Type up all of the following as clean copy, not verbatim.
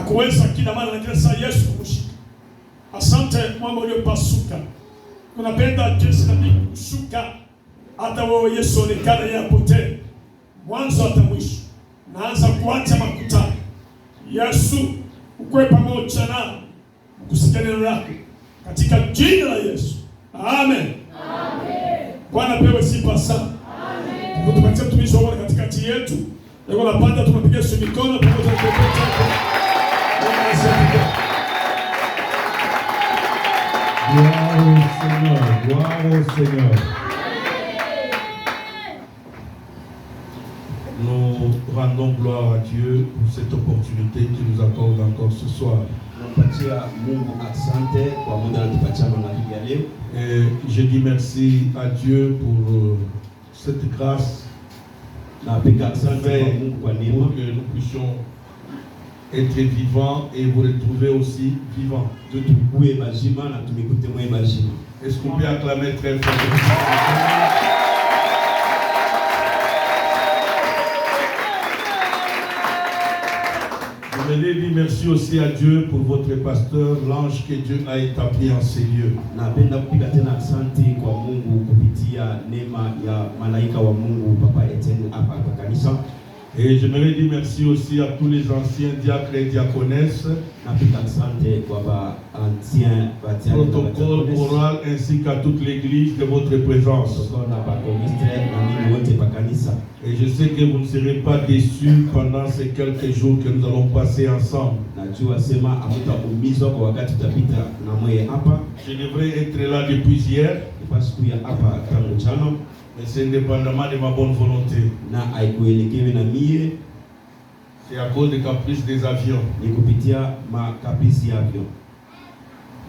Kuweza kila mara na sasa Yesu kumshika. Asante mwamba uliopasuka. Tunapenda Yesu na kushuka hata wewe Yesu onekana yapotee. Mwanzo hata mwisho. Naanza kuacha makutano. Yesu ukwe pamoja nao. Kusikia neno lako katika jina la Yesu. Amen. Amen. Bwana pewe sifa sana. Amen. Tukupatie mtumishi wako katikati yetu. Leo napanda tunapiga mikono pamoja na Gloire au Seigneur, gloire au Seigneur. Nous rendons gloire à Dieu pour cette opportunité qu'il nous accorde encore ce soir. Et je dis merci à Dieu pour cette grâce pour que nous puissions être vivants et vous retrouver aussi vivants. Est-ce qu'on peut acclamer très fort? Je voulais dire merci aussi à Dieu pour votre pasteur, l'ange que Dieu a établi en ces lieux. Et j'aimerais dire merci aussi à tous les anciens diacres et diaconesses, protocole oral ainsi qu'à toute l'église de votre présence. Et je sais que vous ne serez pas déçus pendant ces quelques jours que nous allons passer ensemble. Je devrais être là depuis hier, mais c'est indépendamment de ma bonne volonté. C'est à cause des caprices des avions.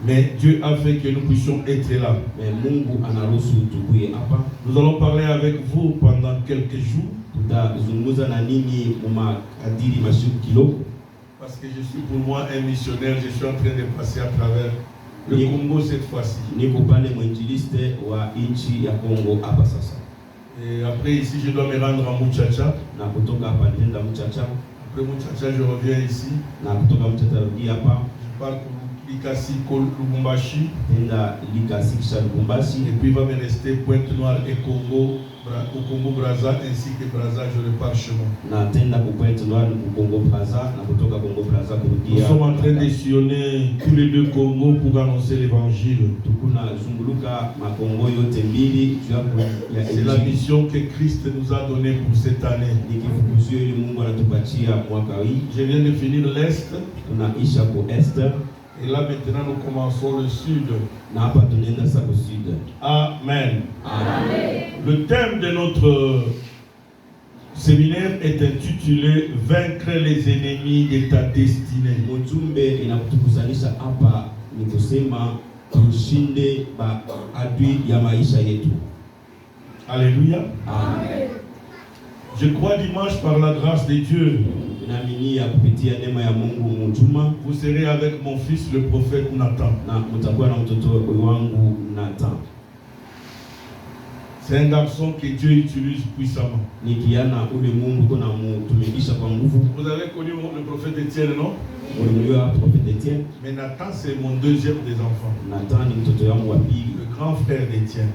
Mais Dieu a fait que nous puissions être là. Nous allons parler avec vous pendant quelques jours. Parce que je suis pour moi un missionnaire, je suis en train de passer à travers le Congo cette fois-ci. Et après ici, je dois me rendre à Muchacha. Après Muchacha, je reviens ici. Je pars pour Likasi Lubumbashi. Et puis il va me rester Pointe-Noire et Congo, au Congo Brazza ainsi que Brazza, je repars chez moi. Nous sommes en train de sillonner tous les deux Congos pour annoncer l'évangile. C'est la mission que Christ nous a donnée pour cette année. Je viens de finir l'Est. Et là maintenant nous commençons le Sud. Amen. Amen. Le thème de notre séminaire est intitulé « Vaincre les ennemis de ta destinée ». Alléluia. Amen. Je crois dimanche par la grâce de Dieu, vous serez avec mon fils le prophète Nathan. C'est un garçon que Dieu utilise puissamment. Vous avez connu le prophète Étienne, non? Mais Nathan, c'est mon deuxième des enfants. Le grand frère d'Étienne.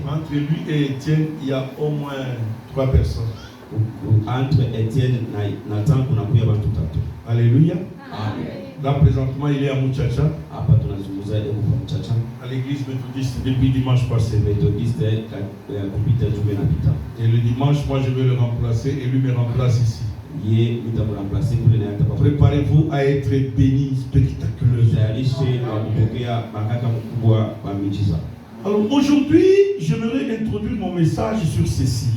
Entre lui et Étienne, il y a au moins 3 personnes. Entre Étienne et Nathan, Alléluia. Amen. Là, présentement, il est à Muchacha, à l'église méthodiste depuis dimanche passé. Et le dimanche, moi, je vais le remplacer et lui me remplace ici. Préparez-vous à être bénis spectaculairement. Alors aujourd'hui, j'aimerais introduire mon message sur ceci.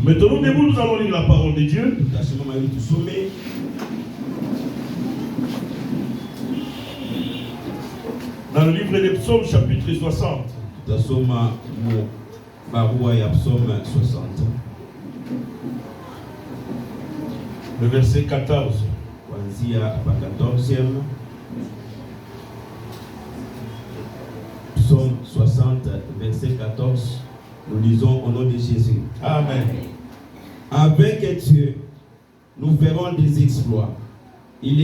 Maintenant, nous allons lire la parole de Dieu. Dans le livre des Psaumes, chapitre 60. Le verset 14. Psaume 60, verset 14. Nous lisons au nom de Jésus. Amen. Avec Dieu, nous ferons des exploits. Il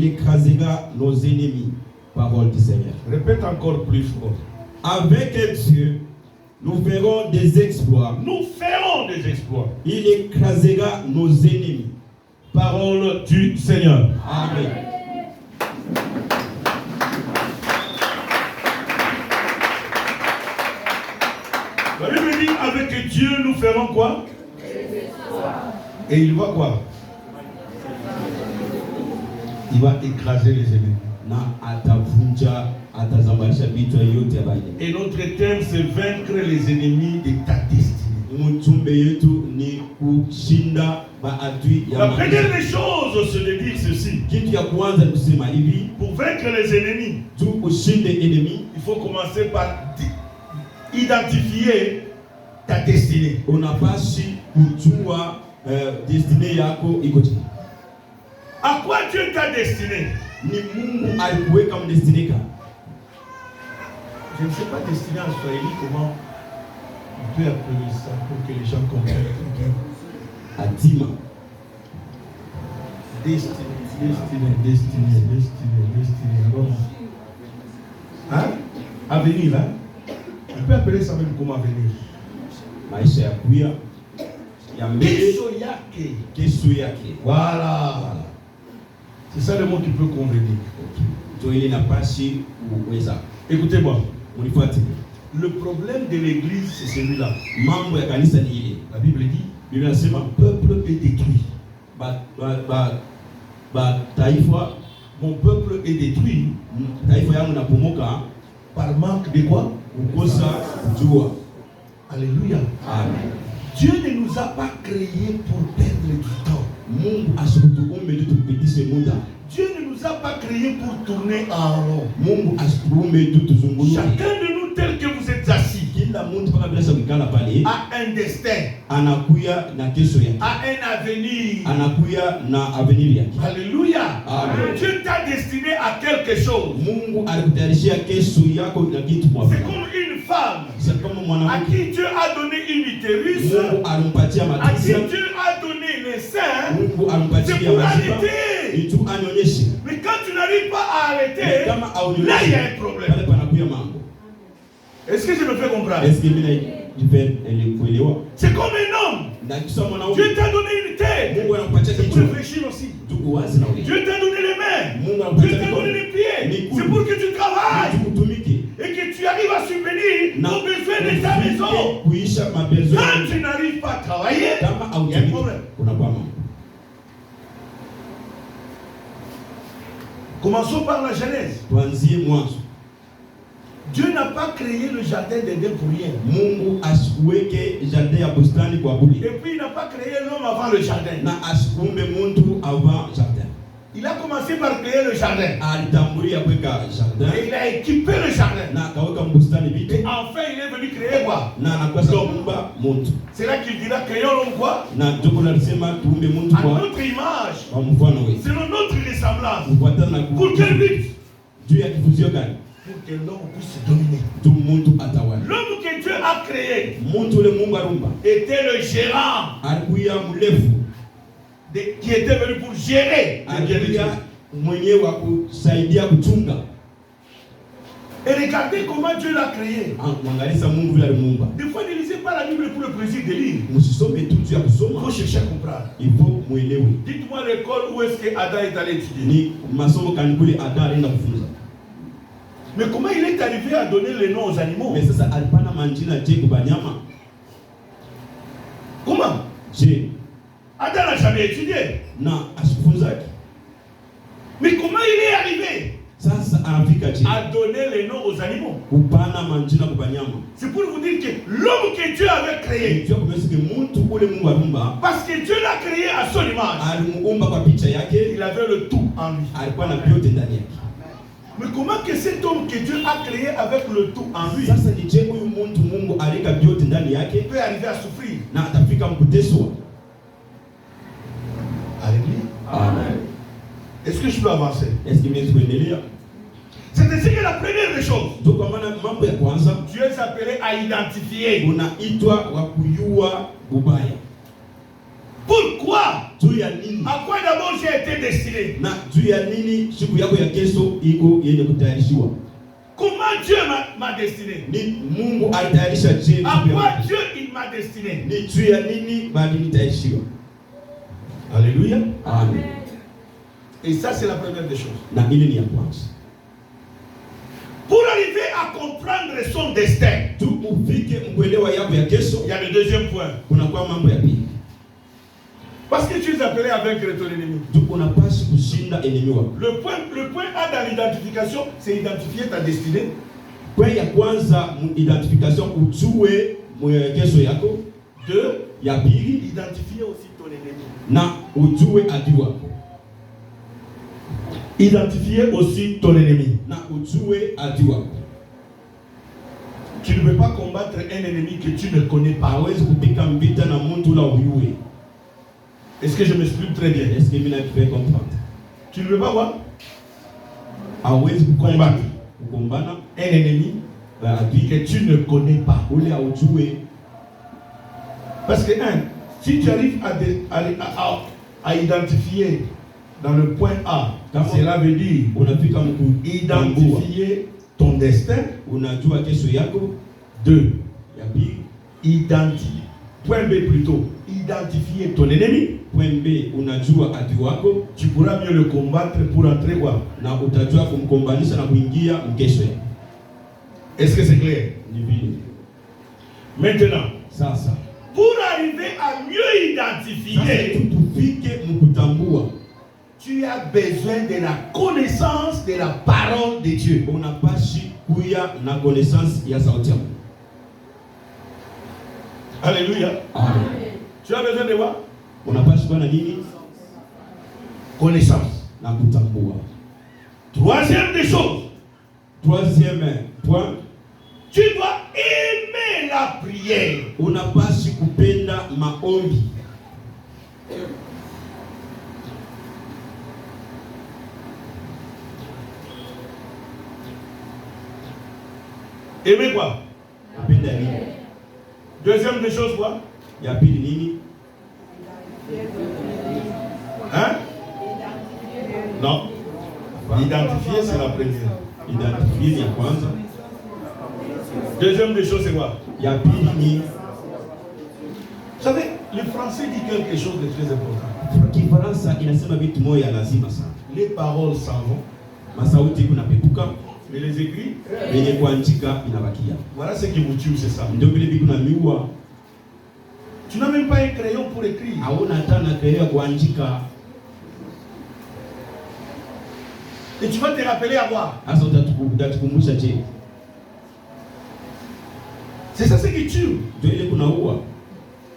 écrasera nos ennemis. Parole du Seigneur. Répète encore plus fort. Avec Dieu, nous ferons des exploits. Nous ferons des exploits. Il écrasera nos ennemis. Parole du Seigneur. Amen. La Bible dit, avec Dieu, nous ferons quoi? Et il va quoi? Il va écraser les ennemis. Et notre thème, c'est vaincre les ennemis de ta destinée. La première des choses, c'est de dire ceci. Pour vaincre les ennemis, il faut commencer par identifier ta destinée. On n'a pas su kujua destinée yako iko chini. À quoi Dieu t'a destiné? Ni Mungu alikuweka mdestinée ka. Je ne sais pas destiné en Swahili, comment on peut appeler ça pour que les gens comprennent. Atima. Destiné. Hein? Avenir, là. On peut appeler ça même comme avenir. Maisha ya kuya ya mbele kesho yake. Voilà. C'est ça le mot qui peut convenir. Écoutez-moi. Le problème de l'église, c'est celui-là. La Bible dit, mon peuple est détruit. Mon peuple est détruit par manque de quoi? Alléluia. Amen. Dieu ne nous a pas créés pour perdre du temps. Dieu ne nous a pas créés pour tourner en rond. Chacun de nous, tel que vous êtes assis, a un destin, a un avenir. Alléluia. Amen. Dieu t'a destiné à quelque chose. C'est comme une femme à qui Dieu a donné une utérus, à qui Dieu a donné les seins, c'est pour arrêter. Mais quand tu n'arrives pas à arrêter, là il y a un problème. Est-ce que je me fais comprendre? C'est comme un homme. Dieu t'a donné une tête. C'est pour réfléchir aussi. Dieu t'a donné les mains. Dieu t'a donné les pieds. C'est pour que tu travailles. Et que tu arrives à subvenir aux besoins de ta maison. Quand tu n'arrives pas à travailler, il y a un problème. Commençons par la Genèse. Dieu n'a pas créé le jardin d'Éden pour rien. Et puis il n'a pas créé l'homme avant le jardin. Il a commencé par créer le jardin. Et il a équipé le jardin. Et enfin il est venu créer quoi? L'homme. C'est là qu'il dira créons l'homme quoi? À notre image. Selon notre ressemblance. Pour quel but? Pour que l'homme puisse dominer. L'homme que Dieu a créé était le gérant qui était venu pour gérer. Et regardez comment Dieu l'a créé. Des fois, ne lisez pas la Bible pour le plaisir de lire. Il faut chercher à comprendre. Dites-moi l'école où est-ce que Adam est allé étudier. Mais comment il est arrivé à donner les noms aux animaux? Comment? Adam n'a jamais étudié. Mais comment il est arrivé à donner les noms aux animaux? C'est pour vous dire que l'homme que Dieu avait créé, parce que Dieu l'a créé à son image, il avait le tout en lui. Mais comment que cet homme que Dieu a créé avec le tout en lui peut arriver à souffrir? Alléluia. Amen. Est-ce que je peux avancer? C'est ainsi que la première des choses, Dieu s'appelait à identifier. Pourquoi? juu ya nini? À quoi d'abord j'ai été destiné? Na juu ya nini siku yako ya kesho iko yenye kutayarishiwa? Comment Dieu m'a destiné? Ni Mungu alitayarisha je? À quoi Dieu il m'a destiné? Ni juu ya nini bali nitayarishiwa? Alléluia. Amen. Et ça c'est la première des choses. Na ile ni ya kwanza. Pour arriver à comprendre son destin, Tu ufike mkuelewa yako ya kesho, il y a le deuxième point. kuna kwa mambo ya pili. Parce que tu es appelé à vaincre ton ennemi. Tu unapaswa kushinda enemy wako. Le point A dans l'identification, c'est identifier ta destinée. Kwa ya kwanza mu identification ujue kesho yako. Deux, Ya pili identifier aussi ton ennemi. na ujue adui wako. Identifier aussi ton ennemi. Na ujue adui wako. Tu ne peux pas combattre un ennemi que tu ne connais pas. Hawezi kupika vita na mtu la uyue. Est-ce que je m'exprime très bien? Est-ce que mimi nakupa comprendre? Tu ne peux pas voir Hawezi combattre kukombana un ennemi adui que tu ne connais pas. ule aujue. Parce que si tu arrives à identifier dans le point A, cela veut dire unafika identifier ton destin. Unajua kesho yako. Deux, Ya pili point B plutôt, identifier ton ennemi. point B unajua adui wako, Tu pourras mieux le combattre pour entrer quoi? na utajua kumkombanisha na kuingia mkesho yako. Est-ce que c'est clair? Ni vile. Maintenant, Sasa pour arriver à mieux identifier, tufike mkutambua, tu as besoin de la connaissance de la parole de Dieu. unapashi kuya na connaissance ya sauti ya Mungu. Alléluia. Amen. Tu as besoin de quoi? Unapashi kuwa na nini? Connaissance. Na kutambua. Troisième des choses, Troisième point, tu dois aimer la prière. unapashi kupenda maombi. Aimer quoi? Napenda nini? Deuxième des choses quoi? Ya pili nini? Hein? Non. Identifier, c'est la première. Identifier ni ya kwanza. Deuxième des choses, c'est quoi? Ya pili ni Vous savez, le français dit quelque chose de très important. Kifaransa inasema vitu moja lazima sana. Les paroles s'en vont, Masauti kunapepuka, mais les écrits, yenye kuandika inabakia. voilà ce qui vous tue, c'est ça. Ndio vile viku na miua. Tu n'as même pas un crayon pour écrire. Hauna hata na krayon kuandika. Et tu vas te rappeler à quoi? Sasa utatukumbusha je? C'est ça ce qui tue. Ndio ile kunaua.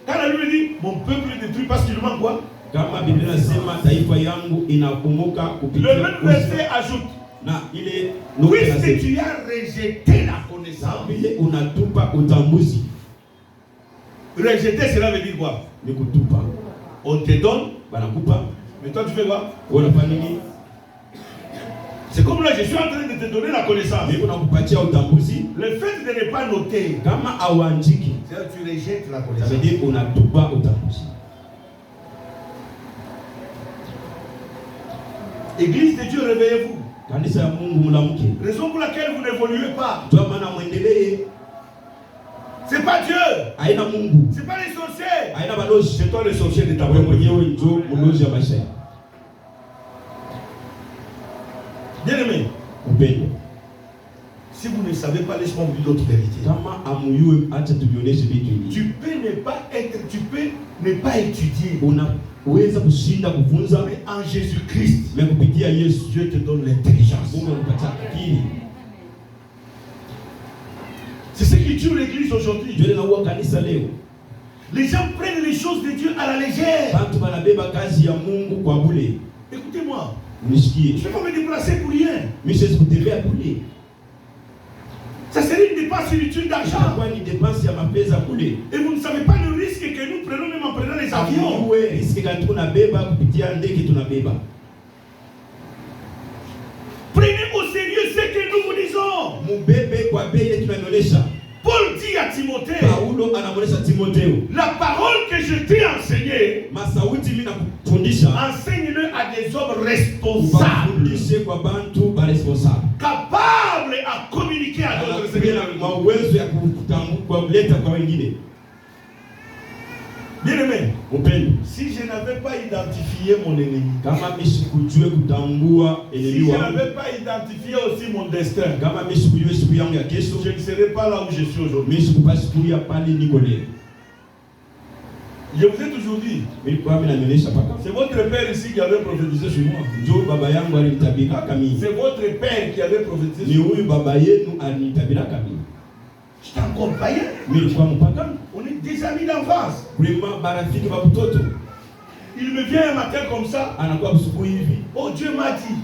Quand la Bible dit mon peuple est détruit parce qu'il lui manque quoi? Kama Biblia inasema taifa yangu inakumbuka kupitia. Le même verset ajoute, Na ile puisque tu as rejeté la connaissance. vile unatupa utambuzi. Rejeter, cela veut dire quoi? Ni kutupa. On te donne, Banakupa. mais toi tu fais quoi? Unafanya nini? C'est comme là, je suis en train de te donner la connaissance. Mimi nakupatia utambuzi. Le fait de ne pas noter, Kama auandiki, c'est-à-dire que tu rejettes la ça connaissance. veut dire unatupa utambuzi. Église de Dieu, réveillez-vous. Kanisa ya Mungu mlamuke. Raison pour laquelle vous n'évoluez pas. Kwa maana muendelee. C'est pas Dieu. Haina Mungu. C'est pas les sorciers. Haina balozi. C'est toi le sorcier de ta Wewe propre vie. mwenyewe ndio mlozi ya maisha yako. Bien-aimé, Upendo. si vous ne savez pas, laisse-moi vous dire d'autres vérités. Kama amuyue acha tuvionyeshe vitu hivi. Tu peux ne pas étudier. Unaweza kushinda kufunza Mais en Jésus-Christ, na kupitia Yesu. Dieu te donne l'intelligence. Mungu anakupatia akili. C'est ce qui tue l'église aujourd'hui. Ndio inaua kanisa leo. Les gens prennent les choses de Dieu à la légère. Watu wanabeba kazi ya Mungu kwa bure. Écoutez-moi, Nishikie. je ne vais pas me déplacer pour rien. Mimi siwezi kutembea bure. Ça serait une dépense inutile d'argent. Kwa ni dépense ya mapesa bure. Et vous ne savez pas le risque que nous prenons même en prenant les avions. Wewe riski gani tunabeba kupitia ndege tunabeba? Prenez au sérieux ce que nous vous disons. Mubebe kwa bei tunaionyesha. Paul dit à Timothée, Paulo anamuonesha Timotheo, la parole que je t'ai enseignée, masauti mimi nakufundisha, enseigne-le à des hommes responsables, kwa bantu ba responsable, capables à communiquer à d'autres Seigneurs. Mauwezo ya kuleta kwa wengine. Bien-aimé, si je n'avais pas identifié mon ennemi, si je n'avais pas identifié aussi mon destin, je ne serais pas là où je suis aujourd'hui. Je vous ai toujours dit, c'est votre père ici qui avait prophétisé sur moi. C'est votre père qui avait prophétisé sur moi. J'étais encore païen. On est des amis d'enfance. Il me vient un matin comme ça. Oh, Dieu m'a dit.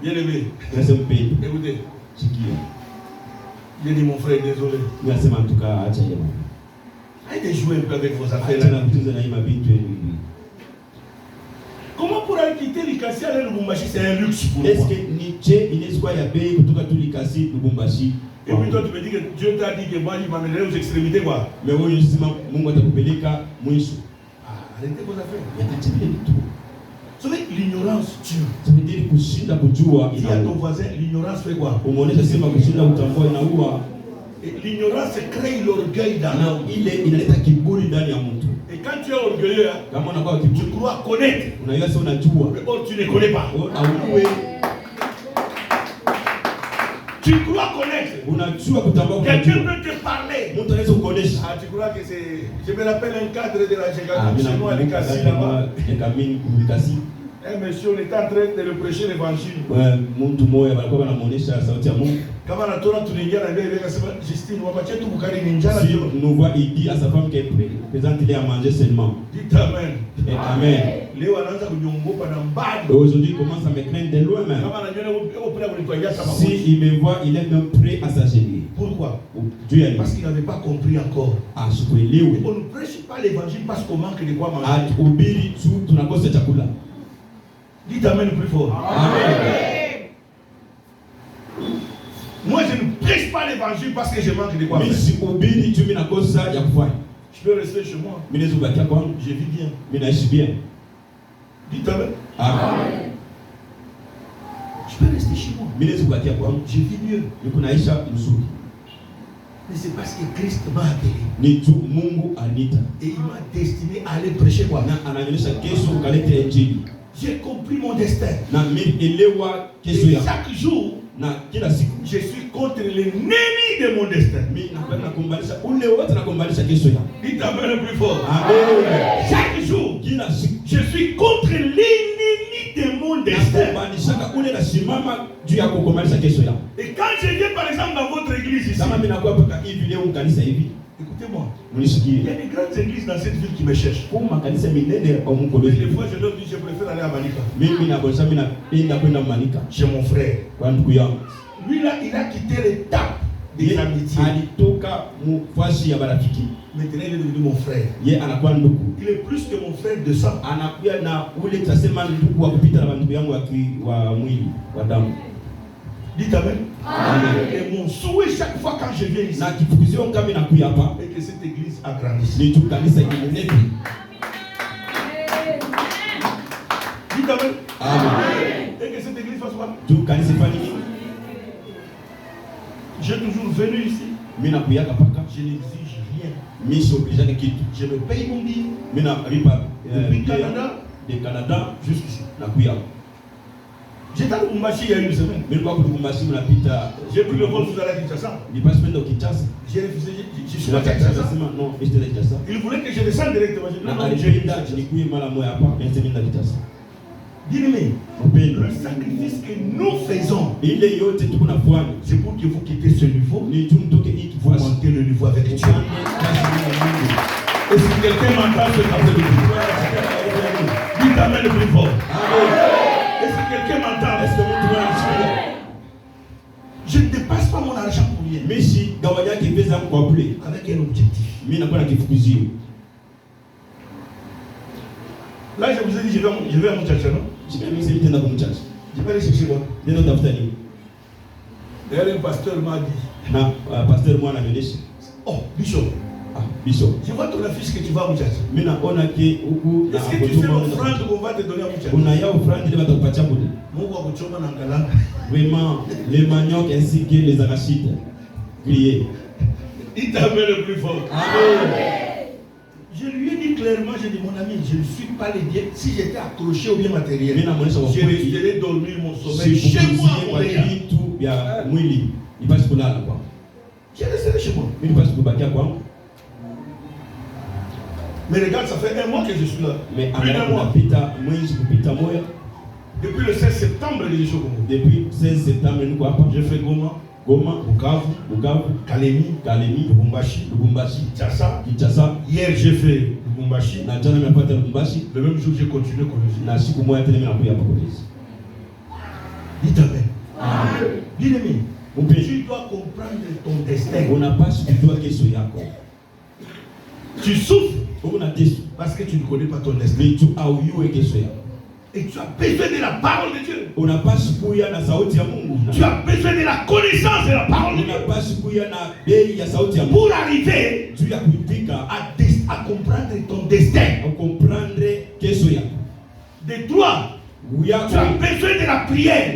Bien aimé. Écoutez. J'ai dit mon frère, désolé. Allez jouer un peu avec vos affaires. Comment pourrais quitter l'Ikasi aller Lubumbashi? C'est un luxe pour moi. Est-ce que Nietzsche, il est quoi y a payé pour tout l'Ikasi Lubumbashi? Et puis toi tu me dis que Dieu t'a dit que moi il m'amènerait aux extrémités quoi. Mais oui, justement, Mungu atakupeleka mwisho. Arrêtez vos affaires. Vous savez, l'ignorance tue. Ça veut dire kushinda kujua. Dis à ton voisin, l'ignorance fait quoi? Umeonesha sema kushinda utambua inaua. L'ignorance crée l'orgueil dans l'homme. Inaleta kiburi ndani ya mtu. Et quand tu es orgueilleux, kama unakuwa kiburi, tu crois connaître. Unajua sasa unajua. Mais or tu ne connais pas. Tu crois connaître. Quelqu'un peut te parler. Ah, tu crois que c'est... Je me rappelle un cadre de la Gégalie, chez nous à l'Ikasi là-bas. Un monsieur, on était en train de le prêcher l'évangile. Quand on a tourné, Justine, si nous voit, il dit à sa femme qu'elle présente-les à manger seulement. Dites Amen. Et Amen. Aujourd'hui, il commence à me craindre de loin même. Si il me voit, il est même prêt à s'agenouiller. Pourquoi? Parce qu'il n'avait pas compris encore. On ne prêche pas l'évangile parce qu'on manque de quoi manger. Dites Amen plus fort. Amen. Moi, je ne prêche pas l'évangile parce que je manque de quoi faire. Je peux rester chez moi. Je vis bien. Dites Amen. Amen. Je peux rester chez moi. Je vis mieux. Mais c'est parce que Christ m'a appelé. Et il m'a destiné à aller prêcher quoi. J'ai compris mon destin. Et chaque jour, je suis contre l'ennemi de mon destin. Dites Amen le plus fort. Amen. Chaque jour, je suis contre l'ennemi de mon destin. Et quand je viens par exemple dans votre église ici, écoutez-moi, il y a des grandes églises dans cette ville qui me cherchent. Mais des fois je leur dis je préfère aller à Manika. Chez mon frère. Lui là, il a quitté l'étape des amitiés. Maintenant il est devenu mon frère. Il est plus que mon frère de sang. Dites Amen. Amen. Et mon souhait chaque fois quand je viens ici, et que cette église agrandisse. Dites Amen. Amen. Et que cette église fasse quoi? J'ai toujours venu ici. Je n'exige rien. Je me paye mon billet. Depuis Canada jusqu'ici. J'étais à Lubumbashi il y a une semaine. J'ai pris le vol sous la Kinshasa. J'ai refusé. Je suis parti à Kinshasa. Il voulait que je descende directement. Dis-moi, le sacrifice que nous faisons, c'est pour que vous quittez ce niveau pour monter le niveau avec Dieu. Et si quelqu'un m'entend ce matin, dites Amen le plus fort. Est-ce que quelqu'un m'entend? Est-ce que vous pouvez inspirer? Je ne dépasse pas mon argent pour rien. Mais si avec un objectif. Là, je vous ai dit, je vais à mon chercher, non? Je vais aller chercher moi. D'ailleurs, un pasteur m'a dit. Oh, Bishop. Ah, Bishop. Je vois ton affiche que tu vas à Mouchati. Est-ce que tu fais l'offrande qu'on va te donner à Mouchati? Vraiment, les maniocs ainsi que les arachides. Criez. Il t'amène le plus fort. Amen. Je lui ai dit clairement, j'ai dit mon ami, je ne suis pas les biens. Si j'étais accroché au bien matériel, je resterais dormir mon sommeil chez moi à Montréal. Je resterai chez moi. Mais regarde, ça fait un mois que je suis là. Mais plus d'un mois. Depuis le 16 septembre, je suis au Congo. Depuis 16 septembre, j'ai fait Goma, Bukavu, Kalemi, Lubumbashi, Kinshasa. Hier, j'ai fait Lubumbashi. Le même jour, j'ai continué Kolwezi. Dites Amen. Bien-aimé, tu dois comprendre ton destin. Tu souffres parce que tu ne connais pas ton destin. Et tu as besoin de la parole de Dieu. Tu as besoin de la connaissance de la parole de Dieu. Pour arriver à comprendre ton destin. De toi, tu as besoin de la prière.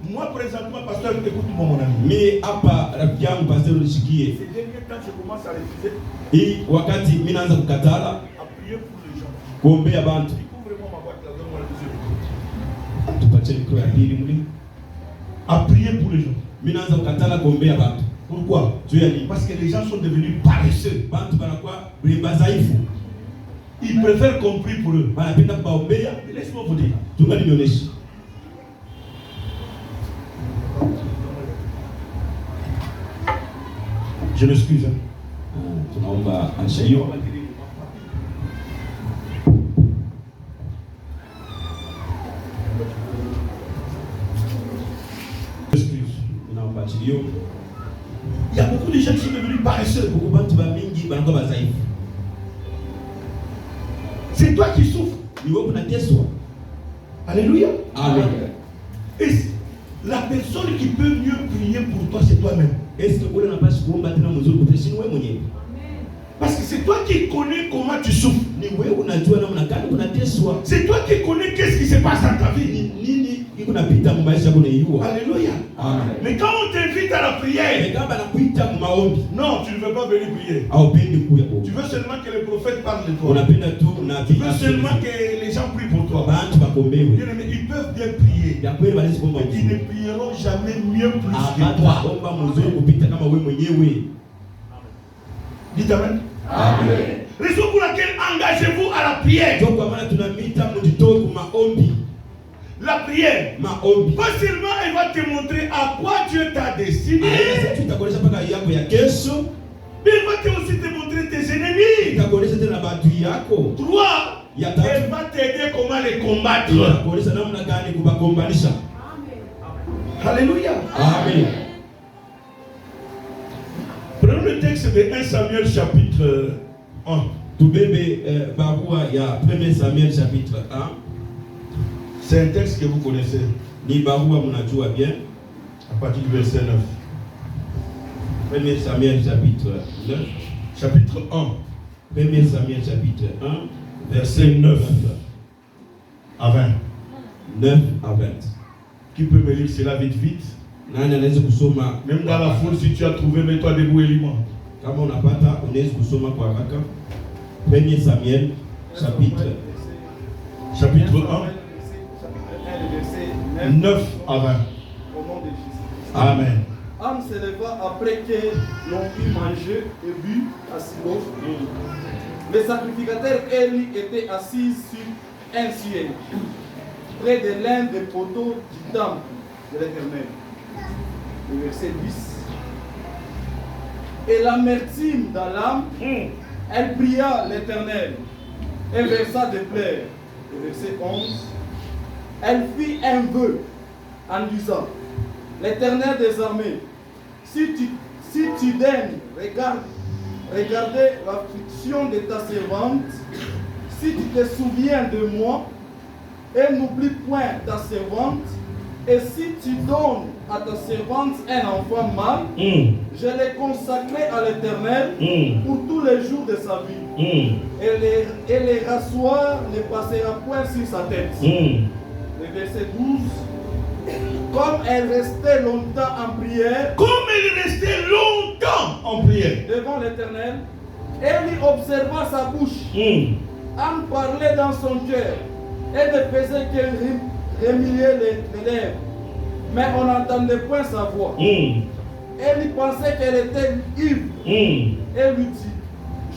Moi, présentement, pasteur, écoute-moi, mon ami. Mais ces derniers temps, je commence à refuser. À prier pour les gens. À prier pour les gens. Pourquoi? Parce que les gens sont devenus paresseux. Ils préfèrent qu'on prie pour eux. Laisse-moi vous dire. Je m'excuse. Il y a beaucoup de gens qui sont devenus paresseux. C'est toi qui souffres. Alléluia. Amen. Et la personne qui peut mieux prier pour toi, c'est toi-même. Parce que c'est toi qui connais comment tu souffres. C'est toi qui connais qu'est-ce qui se passe dans ta vie. Alléluia. Amen. Mais quand on t'invite à la prière, non, tu ne veux pas venir prier. Tu veux seulement que le prophète parle de toi. Tu veux seulement que les gens prient pour toi. Ils peuvent bien prier. Ils ne prieront jamais mieux plus que toi. Dites Amen. Amen. Raison pour laquelle engagez-vous à la prière. La prière, pas seulement elle va te montrer à quoi Dieu t'a destiné, mais elle va aussi te montrer tes ennemis. 3, elle va t'aider comment les combattre. Alléluia. Amen. Prenons le texte de 1 Samuel chapitre 1. Il y a 1 Samuel chapitre 1. C'est un texte que vous connaissez. Bien. À partir du verset 9. 1 Samuel chapitre 9. Chapitre 1. 1 Samuel chapitre 1. Verset 9 à 20. 9 à 20. Qui peut me lire cela vite vite? Même dans la foule, si tu as trouvé, mets-toi debout et lis-moi. 1 Samuel chapitre 1. 9 à 20. Au nom de Jésus. Amen. Anne se leva après que l'on eut mangé et bu à Silo. Le sacrificateur Élie était assis sur un siège, près de l'un des poteaux du temple de l'Éternel. Le verset 10. Et l'amertume dans l'âme, elle pria l'Éternel et versa des pleurs. Le verset 11. Elle fit un vœu en disant: L'Éternel des armées, si tu daignes regarder l'affliction de ta servante, si tu te souviens de moi et n'oublie point ta servante, Et si tu donnes à ta servante un enfant mâle, je l'ai consacré à l'Éternel pour tous les jours de sa vie. Et les rasoirs ne passera point sur sa tête. Le verset 12. Comme elle restait longtemps en prière, devant l'Éternel, elle y observa sa bouche, en parlait dans son cœur, et ne faisait que remuer les lèvres, mais on n'entendait point sa voix. Elle y pensait qu'elle était ivre, et lui dit: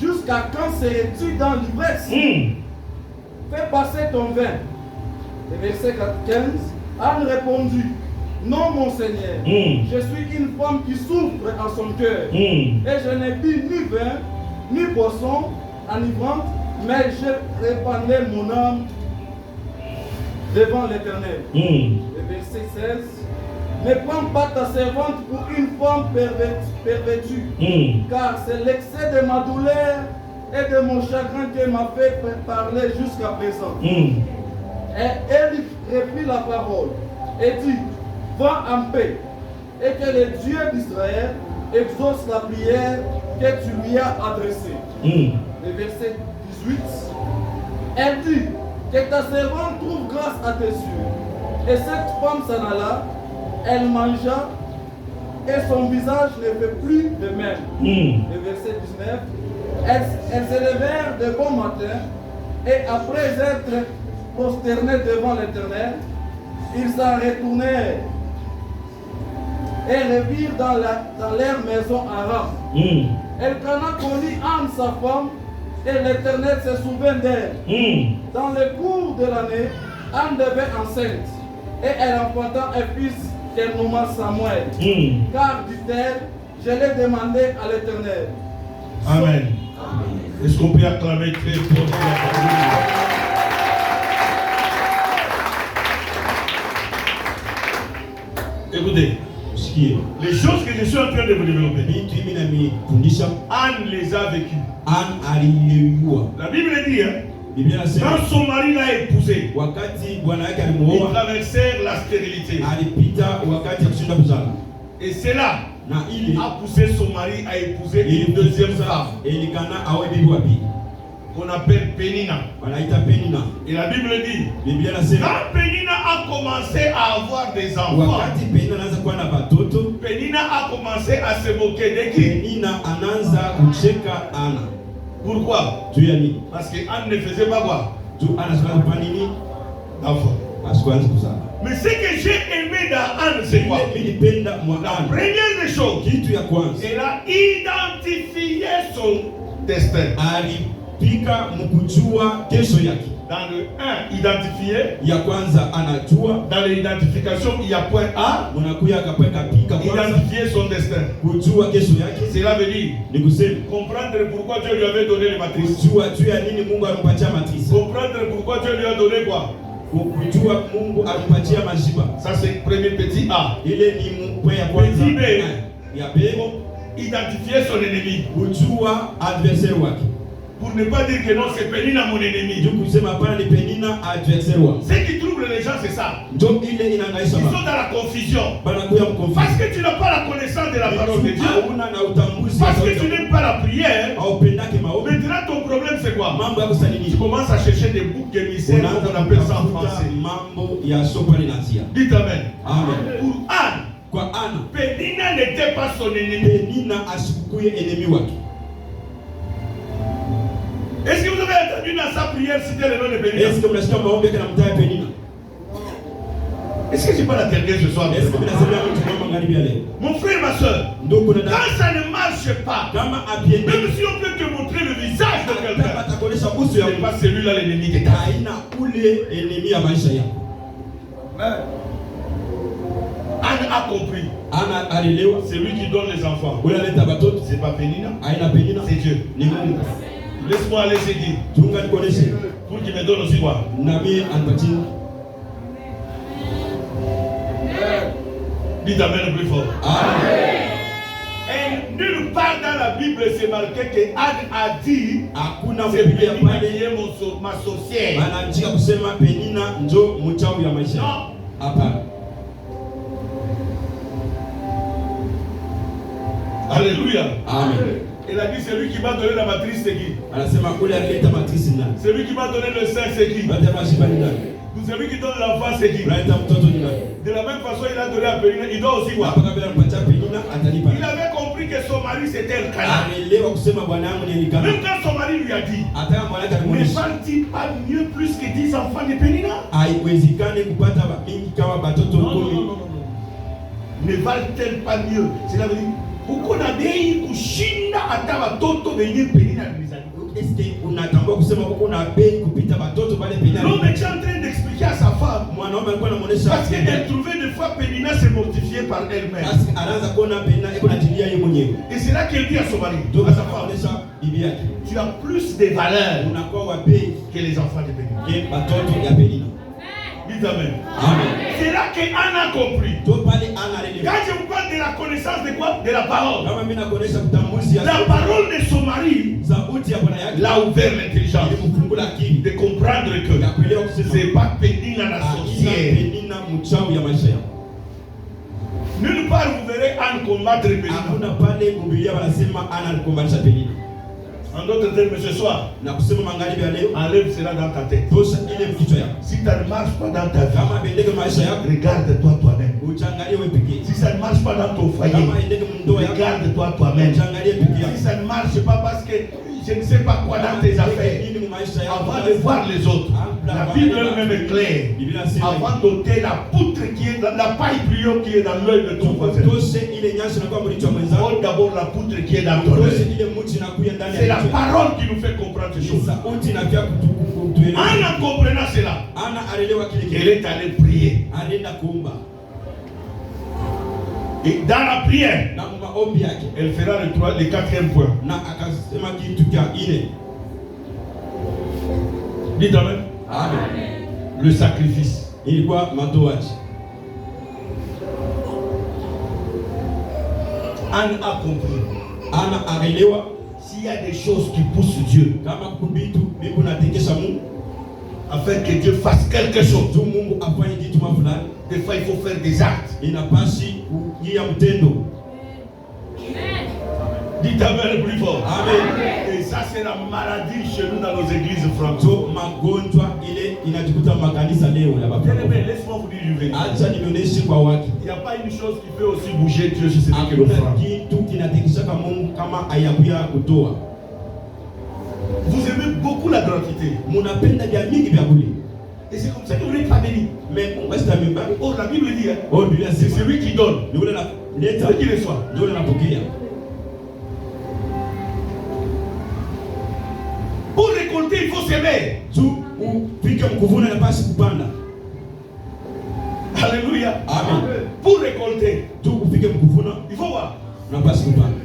jusqu'à quand serais-tu dans l'ivresse? Fais passer ton vin. Le verset 15. Anne répondit: non, mon Seigneur, je suis une femme qui souffre en son cœur, et je n'ai bu ni vin, ni boisson enivrante, mais je répandais mon âme devant l'Éternel. Le verset 16. Ne prends pas ta servante pour une femme pervertie, car c'est l'excès de ma douleur et de mon chagrin qui m'a fait parler jusqu'à présent. Et elle reprit la parole et dit: va en paix, et que le Dieu d'Israël exauce la prière que tu lui as adressée. Le verset 18. Elle dit: que ta servante trouve grâce à tes yeux. Et cette femme s'en alla, elle mangea, et son visage ne fait plus de même. Le verset 19. Elles s'élevèrent de bon matin, et après être prosternés devant l'Éternel, ils s'en retournèrent et revirent dans leur maison à Ram. Elkana connut Anne sa femme, et l'Éternel se souvint d'elle. Dans le cours de l'année, Anne devint enceinte, et elle enfanta un fils qu'elle nomma Samuel. Car, dit-elle, je l'ai demandé à l'Éternel. Amen. Est-ce qu'on peut acclamer très fort la parole? Écoutez, les choses que je suis en train de vous développer, Anne les a vécues. La Bible dit, quand son mari l'a épousée, ils traversèrent la stérilité. Et c'est là a poussé son mari à épouser une deuxième femme qu'on appelle Pénina. Et la Bible dit, quand Pénina a commencé à avoir des enfants, Pénina a commencé à se moquer de qui? Pourquoi? Parce que Anne ne faisait pas quoi? D'enfants. Mais ce que j'ai aimé dans Anne, c'est quoi? La première des choses, elle a identifié son destin. Dans le 1, identifié. Dans l'identification, il y a point A. Identifier son destin. Cela veut dire comprendre pourquoi Dieu lui avait donné les matrices. Comprendre pourquoi Dieu lui a donné quoi? Ça c'est le premier petit A. Petit B, identifier son ennemi. Pour ne pas dire que non, c'est Pénina mon ennemi. Ce qui trouble les gens, c'est ça. Ils sont dans la confusion. Parce que tu n'as pas la connaissance de la parole de Dieu. Parce que tu n'aimes pas la prière. Maintenant, ton problème, c'est quoi? Tu commences à chercher des boucs émissaires, comme on appelle ça en français. Dites Amen. Pour Anne, Pénina n'était pas son ennemi. Est-ce que vous avez entendu dans sa prière citer le nom de Pénina? Est-ce que je parle à quelqu'un ce soir? Mon frère, ma soeur, quand ça ne marche pas, même si on peut te montrer le visage de quelqu'un, ce n'est pas celui-là l'ennemi qui est. Anne a compris. C'est lui qui donne les enfants. C'est pas Pénina, c'est Dieu. Laisse-moi aller se dire. Pour qu'il me donne aussi quoi? Dites Amen plus fort. Amen. Et nulle part dans la Bible c'est marqué que Anne a dit c'est Pénina qui est ma sorcière. Non. Alléluia. Amen. Il a dit celui qui m'a donné la matrice c'est qui? Anasema kule alileta matrisi ni nani? Celui qui m'a donné le sein c'est qui? Bata mashiba ni nani? Celui qui donne l'enfant c'est qui? Unaleta mtoto ni nani? De la même façon il a donné à Pénina, il doit aussi quoi? Hapa kabla anapatia Penina atalipa. Il avait compris que son mari c'était un canard. Anaelewa kusema bwana wangu ni Elikana. Même quand son mari lui a dit, Hata mwana ne alimuuliza, valent-ils pas mieux plus que 10 enfants de Pénina? haiwezekani kupata mingi kama batoto Non, 10. Ne valent-elles pas mieux? Cela veut dire uko na bei kushinda hata watoto wenye Pénina alizaliwa. Est-ce que unatambua kusema uko na bei kupita batoto wale Penina? L'homme est en train d'expliquer à sa femme. Mwanaume alikuwa anamuonesha Parce qu'elle trouvait des fois Pénina se mortifier par elle-même. basi anaanza kuona Penina iko najilia yeye mwenyewe. Et c'est là qu'elle dit à son mari, Donc à sa femme, anamuonesha bibi yake, tu as plus de valeur unakuwa wa bei que les enfants de Pénina. ke batoto ya Penina. Dites amen. Amen. C'est là qu'Anne a compris. Donc pale anaelewa. Quand je vous parle de la connaissance de quoi? De la parole. Kama mimi nakuonesha kutambuzi ya La parole de son mari sauti ya bwana yake l'a ouvert l'intelligence ilimfungula akili de comprendre que ya kuelewa kusema c'est pas Pénina la sorcière. Penina mchawi ya maisha yao. Nulle part vous verrez Anne combattre Pénina. Hakuna pale Biblia wanasema anakombanisha Penina. En d'autres termes, ce soir, Na kusema magharibi ya leo enlève cela dans ta tête. tosha ile kichwa yako. Si ça ne marche pas dans ta vie, Kama bendeke maisha yako regarde-toi toi-même. uchangalie wewe pekee. Si ça ne marche pas dans ton foyer, Kama endeke mndoa yako regarde-toi toi-même. uchangalie pekee yako. Si ça ne marche pas parce que je ne sais pas quoi dans tes affaires, Nini mu maisha yako? avant de voir les autres, la Bible elle-même est claire. Biblia inasema Avant d'ôter la poutre qui est dans la paille bouillon qui est dans l'œil de ton voisin, toshe ile nyasi na kwa mlicho mwenzako. ôte d'abord la poutre qui est dans ton Toshe œil. ile mti na kuya ndani C'est ya la kichwa. parole qui nous fait comprendre ces choses. Sauti na vya kutueleza. En comprenant cela, Ana alielewa kile elle kile. est allée prier. Alienda kuomba. Et dans la prière, Na maombi yake elle fera le quatrième point. na akasema kitu cha ine. Dites amen. Amen. Le sacrifice. Ilikuwa matoaji. Anne a compris. Ana alielewa S'il y a des choses qui poussent Dieu kama kubitu bibu natekesha Mungu afin que Dieu fasse quelque chose, tu Mungu afanye kitu fulani, des fois il faut faire des actes. inapashi kuingia mtendo. Dites amen le plus fort. Amen. Et ça c'est la maladie chez nous dans nos églises So francophones. magonjwa ile inajikuta makanisa leo ya Bien baba. aimé, laisse-moi vous dire une vérité. Acha nionyeshe kwa watu. Il n'y a pas une chose qui fait aussi bouger Dieu chez celui qui le Hakuna fera. kitu kinatekeshaka Mungu kama ayakuya kutoa. Vous aimez beaucoup la gratuité. Munapenda vya mingi vya kule. Et c'est comme ça que vous n'êtes pas béni. Mais Mungu asitamimba. Or la Bible dit, hein, Oh Biblia c'est sema celui qui donne, ni ule na leta celui qui reçoit. ndio ule anapokea. Pour récolter, il faut s'aimer. Tu upike mkuvuna na pasi kupanda. Alléluia. Amen. Pour récolter, Tu upike mkuvuna il faut voir. na pasi kupanda.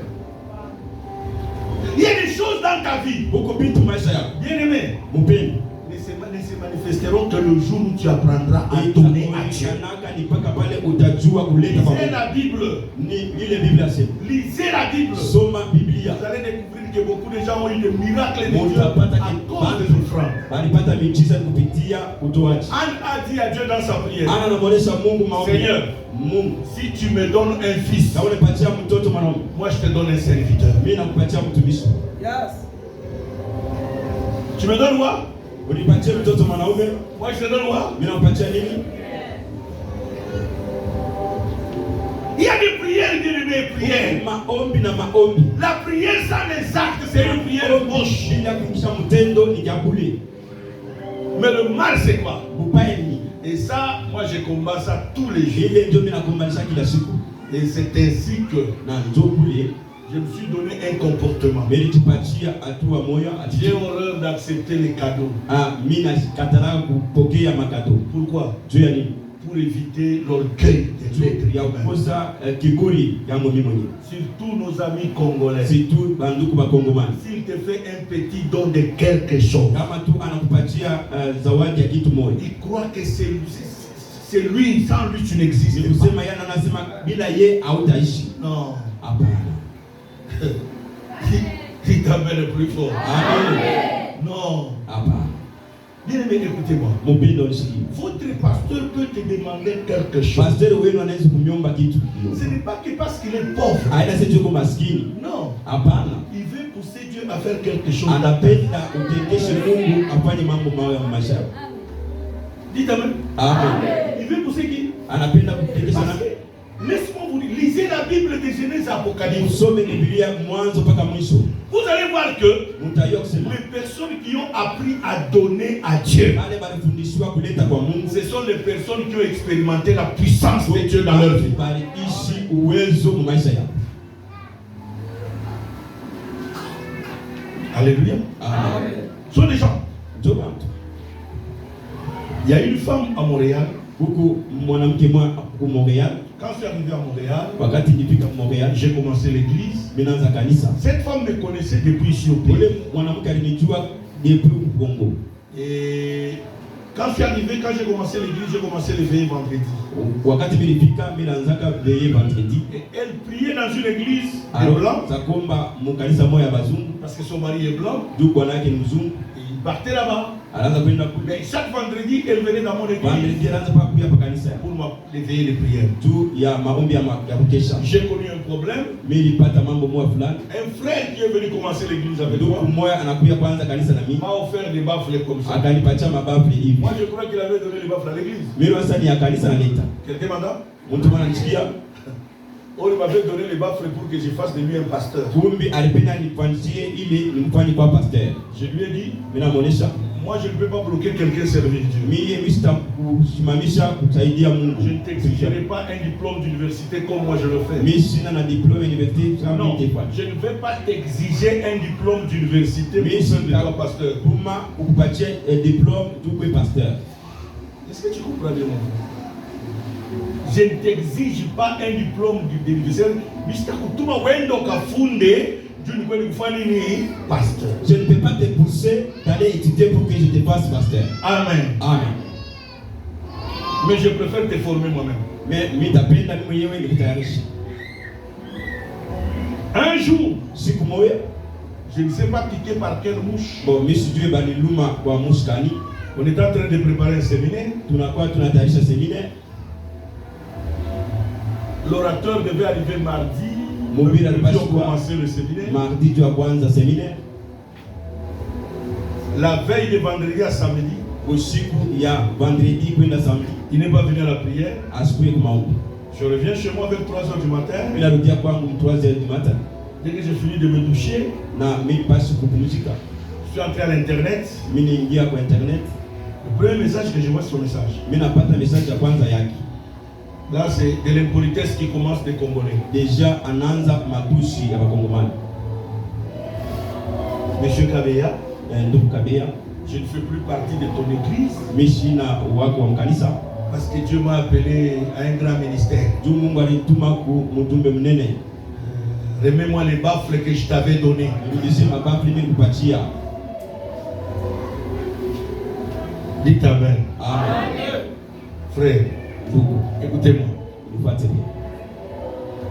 Il y a des choses dans ta vie, Huko bitu maisha yako. bien aimé, Mupeni. ne se manifesteront que le jour où tu apprendras à donner à Dieu. Itaonekana ni mpaka pale utajua kuleta kwa Lisez Mungu. la Bible. Ni ile Biblia sema. Lisez la Bible. Soma Biblia. Vous allez découvrir que beaucoup de gens ont eu des miracles de Dieu Mutapata à cause des offrandes. walipata miujiza kupitia utoaji. Anne a dit à Dieu dans sa prière, Ana anamuonesha Mungu maombi. Seigneur, Mungu, si tu me donnes un fils, kama unipatia mtoto mwanaume, moi je te donne un serviteur. mimi nakupatia mtumishi. Yes. Tu me donnes quoi? Unipatie mtoto mwanaume, Moi je te donne quoi? mimi nakupatia nini? Il y a des prières, des prières. Maombi na maombi. La prière sans les actes, c'est une prière moche. Bila kuingisha mtendo ni jabule. Mais le mal, c'est quoi? Ubaya ni. Et ça, moi je combats ça tous les jours. Ile ndio mimi nakumbanisha kila siku. Et c'est ainsi que Na ndio kule je me suis donné un comportement. nilijipatia hatua moja J'ai ati horreur d'accepter les cadeaux. mimi nakataa kupokea makado. Pourquoi? Juu ya nini? Pour éviter l'orgueil de l'être Ya humain. kukosa kiburi yangu mimi mwenyewe. Surtout nos amis congolais. Surtout banduku bakongomani. S'il te fait un petit don de quelque chose, Kama tu anakupatia zawadi ya kitu moja. il croit que c'est lui, sans lui tu n'existes Ni pas. kusema yana anasema bila ye hautaishi. Non. Hapana. Qui t'amène le plus fort? Amen. Non. Hapana. Bien aimé, écoutez-moi. Votre pasteur peut te demander quelque chose. Ce n'est pas que parce qu'il est pauvre. Non. Il veut pousser Dieu à faire quelque chose. Dites amen. Il veut pousser qui? Laisse-moi vous dire, lisez la Bible de Genèse à Apocalypse. Vous allez voir que les personnes qui ont appris à donner à Dieu, ce sont les personnes qui ont expérimenté la puissance de Dieu dans leur vie. Alléluia. Amen. Ce sont des gens. Il y a une femme à Montréal. Quand je suis arrivé à Montréal, j'ai commencé l'église. Cette femme me connaissait depuis ici au pays. Et quand je suis arrivé, quand j'ai commencé l'église, j'ai commencé les veillées vendredi. Et elle priait dans une église de blanc. Parce que son mari est blanc. Et il partait là-bas. Mais chaque vendredi, elle venait dans mon église pour m'éveiller les prières. J'ai connu un problème. Un frère qui est venu commencer l'église avec moi m'a offert des baffles comme ça. Moi, je crois qu'il avait donné les baffles à l'église. Quelqu'un m'entend? On m'avait donné les baffles pour que je fasse de lui un pasteur. Je lui ai dit, moi je ne peux pas bloquer quelqu'un servir Dieu. Je ne t'exigerai pas un diplôme d'université comme moi je le fais. Non, je ne vais pas t'exiger un diplôme d'université pour faire de toi pasteur. Est-ce que tu comprends bien mon frère? Je ne t'exige pas un diplôme d'université. Je ne peux pas te pousser d'aller étudier pour que je te fasse pasteur. Amen. Amen. Mais je préfère te former moi-même. Un jour, je ne sais pas piqué par quelle mouche. On est en train de préparer un séminaire. L'orateur devait arriver mardi. Nous avons commencé le séminaire. La veille de vendredi à samedi, il n'est pas venu à la prière. Je reviens chez moi vers 3h du matin. Dès que j'ai fini de me doucher, je suis entré à l'internet. Le premier message que je vois, c'est son message. Là, c'est de l'impolitesse qui commence des Congolais. Déjà, Ananza Matushi à Congomani. Monsieur Kabeya, je ne fais plus partie de ton église. Parce que Dieu m'a appelé à un grand ministère. Remets-moi les baffles que je t'avais donnés. Dites Amen. Amen. Frère, écoutez-moi.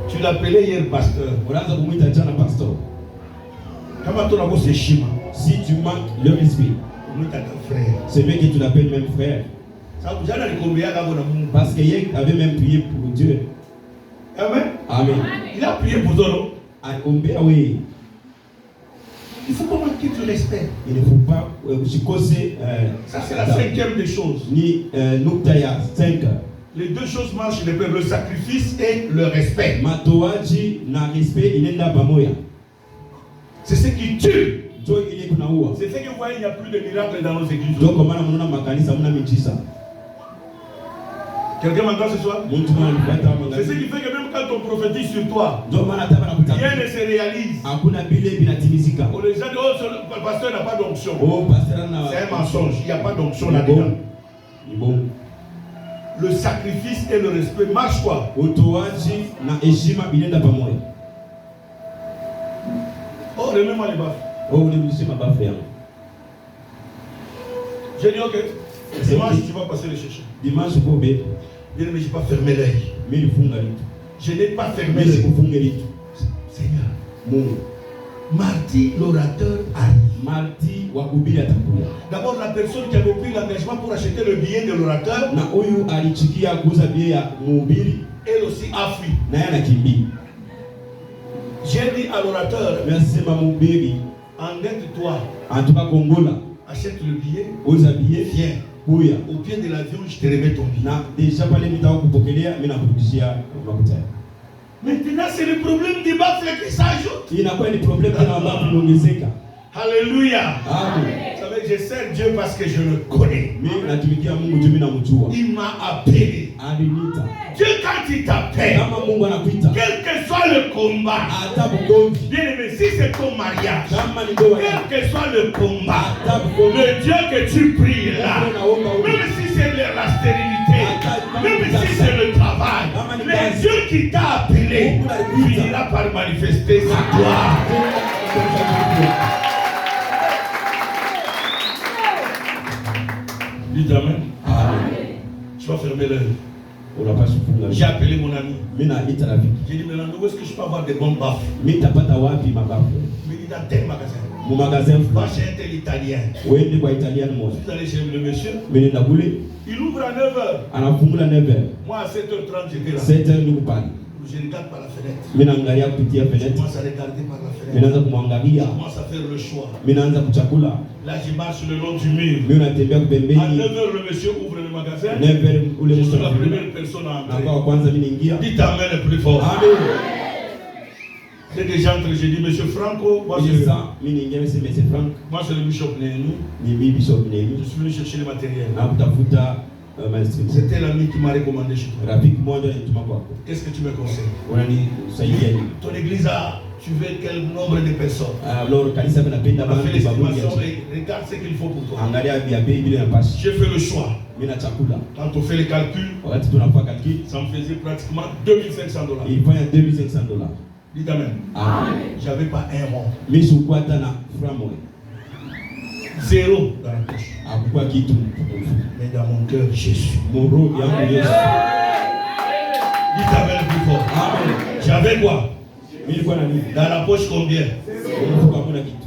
Tu l'appelais hier pasteur. Si tu manques le respect, c'est bien que tu l'appelles même frère. Parce qu'il avait même prié pour Dieu. Amen. Amen. Il a prié pour toi, non? Il ne faut pas manquer de respect. Il ne faut pas ça c'est la cinquième des choses. Les deux choses marchent, le sacrifice et le respect. C'est ce qui tue. C'est ce que vous voyez, il n'y a plus de miracles dans nos églises. Quelqu'un m'entend ce soir? C'est ce qui fait que même quand on prophétise sur toi, rien ne se réalise. Les gens disent, oh, le pasteur n'a pas d'onction. C'est un mensonge, il n'y a pas d'onction là-dedans. Le sacrifice et le respect marchent quoi? Oh, remets-moi les baffes. J'ai dit, ok. Dimanche, tu vas passer le chercher. Dimanche, mais je n'ai pas fermé l'œil. Je n'ai pas fermé l'œil. Seigneur. Mardi, l'orateur arrive. Mardi wahubiri atakuja. D'abord, la personne qui avait pris l'engagement pour acheter le billet de l'orateur, Na huyu alichikia kuuza bia ya mhubiri, elle aussi a fui. naye anakimbia. J'ai dit à l'orateur, Nasema mhubiri, endette-toi, anatoka Kongola, achète le billet, uza bia, viens. kuya. Au pied de l'avion, je te remets ton billet. Na deja pale nitaka kupokelea, mimi nakurudishia makuta. Maintenant, c'est le problème du baffle qui s'ajoute. Inakuwa ni problem tena ambapo inaongezeka. Alléluia. Amen. Vous savez, je sers Dieu parce que je le connais. Mimi natumikia Mungu juu mimi namjua. Il m'a appelé. Aliniita. Dieu, quand il t'appelle, Kama Mungu anakuita, quel que soit le combat, hata mgomvi, bien aimé, si c'est ton mariage, kama ni ndoa quel yako, que soit le combat, hata mgomvi, le Dieu que tu pries là, unaomba huko, même si c'est la stérilité, même si c'est le travail, le Dieu qui t'a appelé finira par manifester sa gloire. Dites Amen. Amen. Tu vas fermer l'œil. Unapaswa kufunga. J'ai appelé mon ami. Mimi naita rafiki. J'ai dit maintenant, où est-ce que je peux avoir des bonnes baffes? Mimi tapata wapi mabafu? Il me dit dans tel magasin. Mu magasin Va fulani. chez un tel Italien. Wewe kwa Italian moja. Vous allez chez le monsieur. Mimi nenda kule, Il ouvre à 9h. anafungula 9h. Moi à 7h30 j'étais là. 7h niko pale. Je regarde par la fenêtre. Mimi naangalia kupitia Je fenêtre. commence à regarder par la Mimi fenêtre. naanza kumwangalia. Je commence à faire le choix. Mimi naanza kuchakula. Là je marche le long du mur. Mimi natembea À pembeni. 9h le monsieur ouvre le magasin. 9h ule Je mtu suis la anafungula. première personne à Na entrer. kwa kwanza mimi niingia. Dites Amen le plus fort. Amen. Dès que j'entre, j'ai dit Monsieur Franco, moi Mimi c'est sasa mimi niingia mimi Mr. Frank. le bishop Néhémie. Ni bibi Bishop Je Nehemi. suis venu chercher le matériel. Na kutafuta maestri. C'était l'ami qui m'a recommandé chez toi. Rafiki mmoja anituma kwako. Qu'est-ce que tu me conseilles? Unanisaidia nini? Ton église a, tu veux quel nombre de personnes? Lord kanisa linapenda On a fait bantu babungi. l'estimation et regarde ce qu'il faut pour toi. Angalia vya bei bila nafasi. J'ai fait le choix. Mimi na chakula. Quand on fait les calculs, Wakati tunafanya calcul, ça me faisait pratiquement $2,500. ilifanya $2,500. Dites Amen. Amen. J'avais pas un rond. Mimi sikuwa hata na franc moja. Zéro dans la poche. Hakukuwa kitu. Mais dans mon cœur, Jésus. Moro yangu Yesu. Dites Amen plus fort. Amen. J'avais quoi? Mimi nilikuwa na nini? Dans la poche combien? Mfuko hakuna kitu.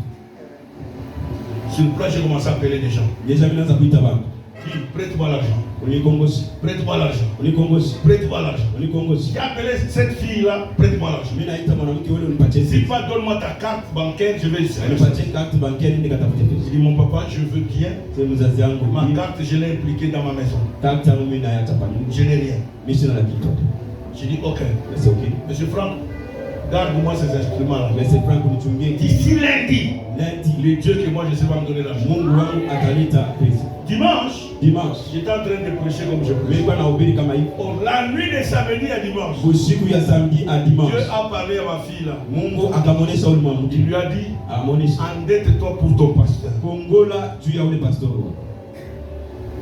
Sur le plan, j'ai commencé à appeler des gens. Deja mimi naanza kuita bantu. Qui? Prête-moi l'argent. Unikongosi. Prête-moi l'argent. Unikongosi. Prête-moi l'argent. Unikongosi. J'ai appelé cette fille-là, prête-moi l'argent. Mimi naita mwanamke yule unipatie Si simu. pas, donne-moi ta carte bancaire, je vais ici. Unipatie carte bancaire nikatafute J'ai pesa. dit, mon papa, je veux bien. Sasa mzazi yangu Ma mimi carte, je l'ai impliquée dans ma maison. carte yangu mimi naiacha pa nyumba. Je n'ai rien. Mimi sina na kitu. J'ai dit, ok. C'est OK. Monsieur Franck, garde-moi ces instruments-là. Mais c'est Frank unichungie. D'ici lundi, Lundi le Dieu que moi je sais pas me donner l'argent. Mungu wangu ataleta pesa. Dimanche J'étais en train de prêcher comme je mimi prêche. nilikuwa nahubiri kama hivi. La nuit de samedi à dimanche, Usiku ya samedi à dimanche. Dieu a parlé à ma fille là. Mungu akamwonyesha ule Il mwanamke. lui a dit, Amuonyesha. endette-toi pour ton pasteur. Kongola juu ya ule pastor.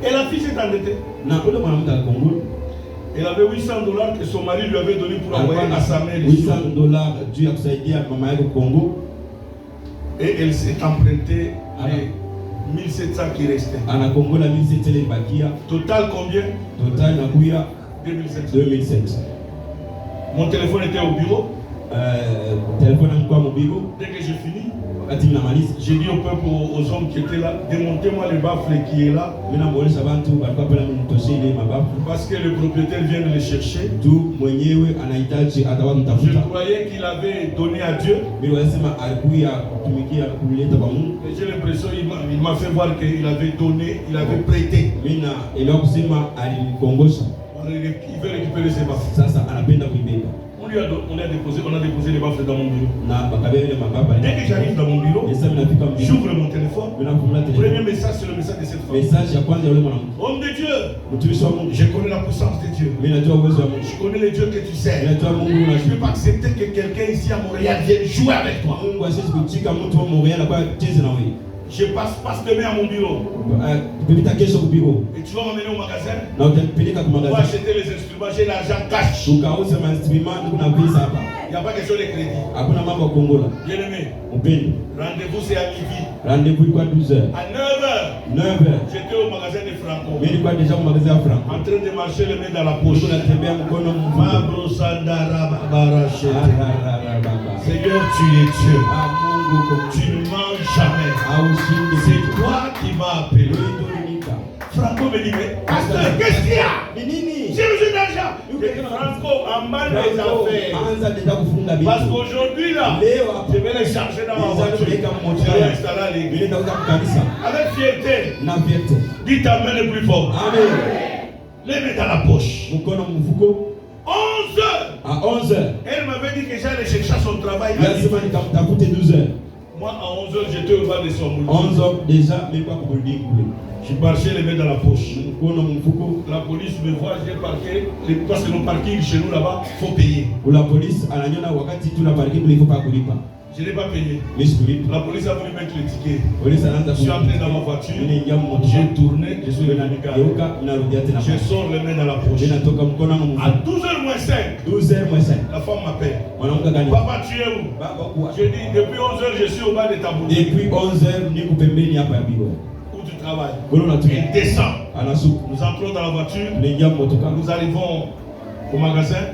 Et la fille s'est endettée. Na ule mwanamke alikongola. Elle avait $800 que son mari lui avait donné pour envoyer à sa mère. $800 juu ya kusaidia mama yake Kongo. Et elle s'est empruntée les 1700 qui restaient. Anakongola 1700 ilibakia. Total combien? Total nakuya 2500. 2500. Mon téléphone était au bureau. Téléphone yangu mu bigo. Dès que j'ai fini, Wakati ninamaliza j'ai dit au peuple, aux hommes qui étaient là, démontez-moi le baffle qui est là. mimi namuonesha bantu balikuwa pale mnitoshe ile mabafu. Parce que le propriétaire vient de le chercher. Juu mwenyewe anahitaji atawa Je mtafuta. croyais qu'il avait donné à Dieu. Mimi wanasema alikuya kutumikia kuleta kwa Mungu. Mais j'ai l'impression qu'il m'a fait voir qu'il avait donné, il avait prêté. Mimi na ile kusema alinikongosha. Il veut récupérer ses baffles. Sasa anapenda kuibeba. On a déposé les baffles dans mon bureau. Na bakabele ile mababa. Dès que j'arrive dans mon bureau, Sasa mimi nafika mbele. j'ouvre mon téléphone. Mimi nafungua Le telefoni. premier message, c'est le message de cette femme. Message ya kwanza yule mwanamke. Homme de Dieu, Mtumishi wa Mungu. je connais la puissance de Dieu. Mimi najua uwezo wa Mungu. Je connais le Dieu que tu sers. Najua Mungu Je ne peux unajua. pas accepter que quelqu'un ici à Montréal vienne jouer avec toi. Mungu asiwezi kuchika mtu wa Montreal kwa cheze na wewe. Je passe demain à mon bureau. Tupita kesho kubigo. Et tu vas m'amener au magasin. Na utanipeleka kwa On va magazini. acheter les instruments, j'ai l'argent cash. Tukauze mainstrument kuna pesa hapa. Il n'y a pas question de crédit. Hakuna mambo ya Kongola. Bien aimé, Upendo. rendez-vous c'est à midi. Rendez-vous ilikuwa 12h. À 9h, 9h. j'étais au magasin de Franco. Mimi nilikuwa deja kwa magazini ya Frank. En train de marcher les mains dans la poche. Nilikuwa natembea mkono mfuko. Mabro Sandara Barachete. Baba. Seigneur, tu es Dieu. Mungu Tu ne mens jamais. C'est toi qui m'as appelé. Franco me dit, mais pasteur, qu'est-ce qu'il y a? J'ai besoin d'argent. Franco, emballe mes affaires. Parce qu'aujourd'hui, là, je vais les charger dans ma voiture. Je vais installer à l'église. Avec fierté. Dites amen le plus fort. Amen. Les mets dans la poche. 11 heures. À 11 heures. Elle m'avait dit que j'allais chercher son travail. Moi, à 12 heures. Moi, à 11 heures, j'étais au bas de son moule. 11 heures déjà, mais pas pour le dire. Je marchais les mains dans la poche. La police me voit, j'ai parqué. Parce que mon parking chez nous là-bas, il faut payer. Pour la police, à la wakati tu l'as parqué, il ne faut pas payer. Je n'ai pas payé. La police a voulu mettre le ticket. Je suis entré dans ma voiture. J'ai tourné, je suis venu à l'écart. Je sors les mains dans la poche. À 12h moins 5, la femme m'appelle. Papa, tu es où? Je dis, depuis 11h, je suis au bas de ta boutique. Depuis 11h, où tu travailles. Il descend. Nous entrons dans la voiture. Nous arrivons au magasin,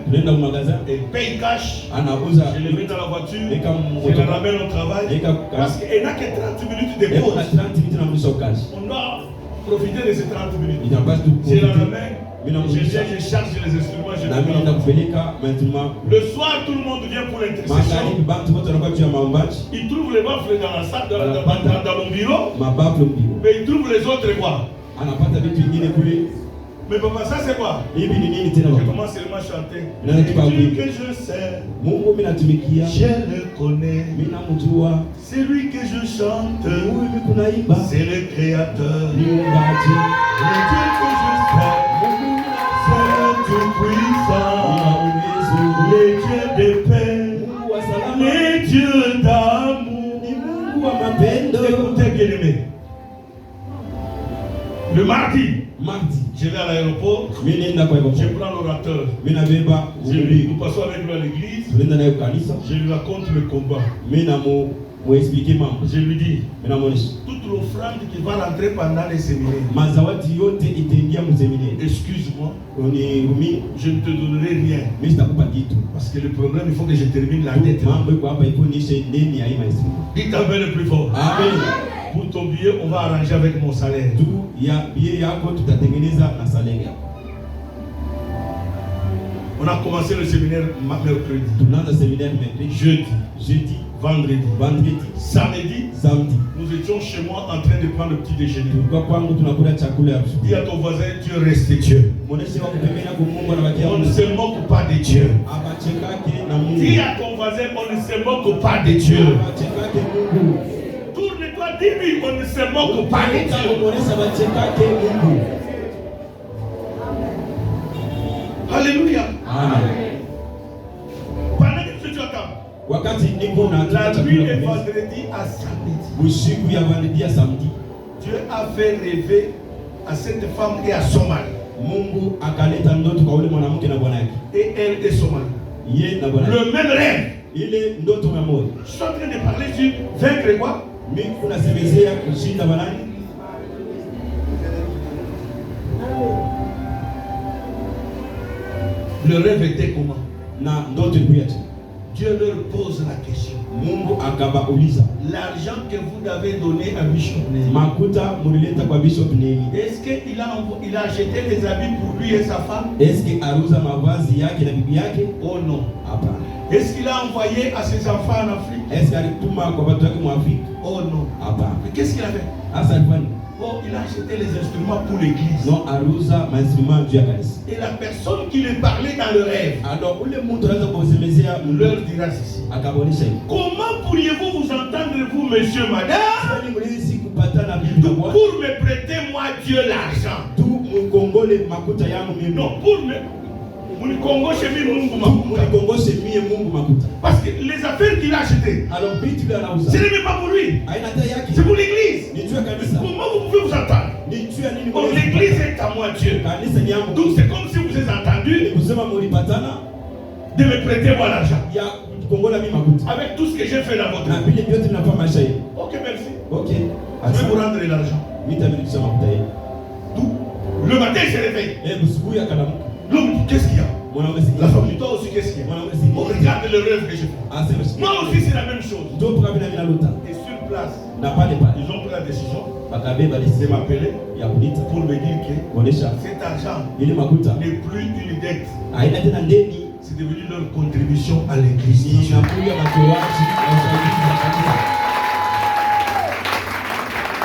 et paye cash, je le mets dans la voiture, je la ramène au travail, parce qu'il n'a que 30 minutes de pause. On doit profiter de ces 30 minutes. Je la ramène, je charge les instruments, je le soir, tout le monde vient pour l'intercession. Il trouve les baffles dans la salle, dans mon bureau, mais il trouve les autres quoi. Mais papa, ça c'est quoi? Je commence seulement à chanter. Dieu que je sais, je le connais. C'est lui que je chante, c'est le créateur. Le Dieu que je sais, c'est le Dieu puissant, le Dieu de paix, le Dieu d'amour. Écoutez bien aimé. Le mardi, je vais à l'aéroport, je prends l'orateur, nous passons avec lui à l'église, je lui raconte le combat. Je lui dis, toute l'offrande qui va rentrer pendant les séminaires, excuse-moi, je ne te donnerai rien. Parce que le problème, il faut que je termine la dette. Dites amen le plus fort. Amen. Pour ton billet, on va arranger avec mon salaire. On a commencé le séminaire mercredi, jeudi, vendredi, samedi, nous étions chez moi en train de prendre le petit déjeuner. Dis à ton voisin, Dieu reste Dieu. On ne se moque pas de Dieu. Dis à ton voisin, on ne se moque pas de Dieu. Tourne-toi, dis-lui, on ne se moque pas de Dieu. Alléluia. Amen. Pendant que tu attends, la nuit est vendredi à samedi. Dieu a fait rêver à cette femme et à son mari. Et elle est son mari. Le même rêve. Je suis en train de parler sur vaincre quoi? Le rêve était comment? Dieu leur pose la question. L'argent que vous avez donné à Bishop Néhi, est-ce qu'il a acheté les habits pour lui et sa femme? Oh non. Est-ce qu'il a envoyé à ses enfants en Afrique? Oh non. Mais qu'est-ce qu'il a fait? Oh, il a acheté les instruments pour l'église. Et la personne qui lui parlait dans le rêve leur dira ceci. Comment pourriez-vous vous entendre, vous, monsieur, madame, pour me prêter, moi, Dieu, l'argent? Non, pour me... Parce que les affaires qu'il a achetées, ce n'est même pas pour lui, c'est pour l'église. Comment vous pouvez vous entendre? Oh, l'église est à moi, Dieu. Donc c'est comme si vous êtes entendu de me prêter moi l'argent avec tout ce que j'ai fait dans votre vie. Ok, merci. Je vais vous rendre l'argent. Le matin, il se réveille. L'homme dit, qu'est-ce qu'il y a? La femme dit, toi aussi, qu'est-ce qu'il y a? On regarde le rêve que je fais. Moi aussi, c'est la même chose. Et sur place, ils ont pris la décision de m'appeler pour me dire que cet argent n'est plus une dette. C'est devenu leur contribution à l'église.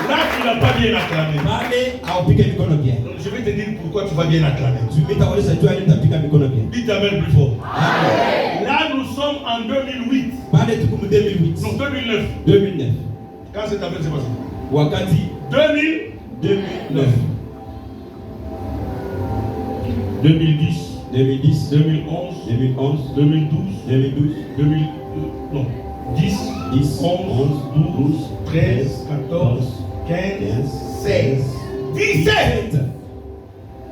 Là, tu n'as pas bien acclamé. Donc, je vais te dire pourquoi tu vas bien acclamer. Dites Amen plus fort. Amen. Là, nous sommes en 2008. Non, 2009. Quand cet appel s'est passé? 2009. 2010. 2011. 2012. 10, 11, 12, 13, 14, 15, 16, 17.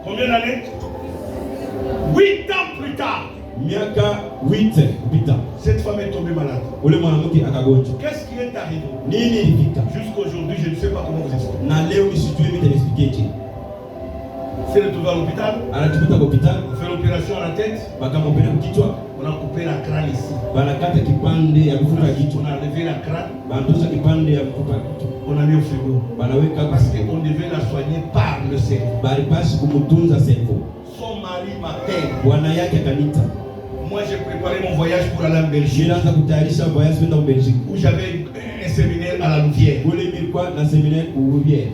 Combien d'années? 8 ans plus tard. Cette femme est tombée malade. Qu'est-ce qui est arrivé? Jusqu'aujourd'hui, je ne sais pas comment vous expliquer. C'est retrouvé à l'hôpital. On fait l'opération à la tête. On a coupé la crâne ici. On a levé la crâne. On a mis au frigo. Parce qu'on devait la soigner par le cerveau. Son mari m'appelle. Moi j'ai préparé mon voyage pour aller en Belgique. Où j'avais un séminaire à la Louvière.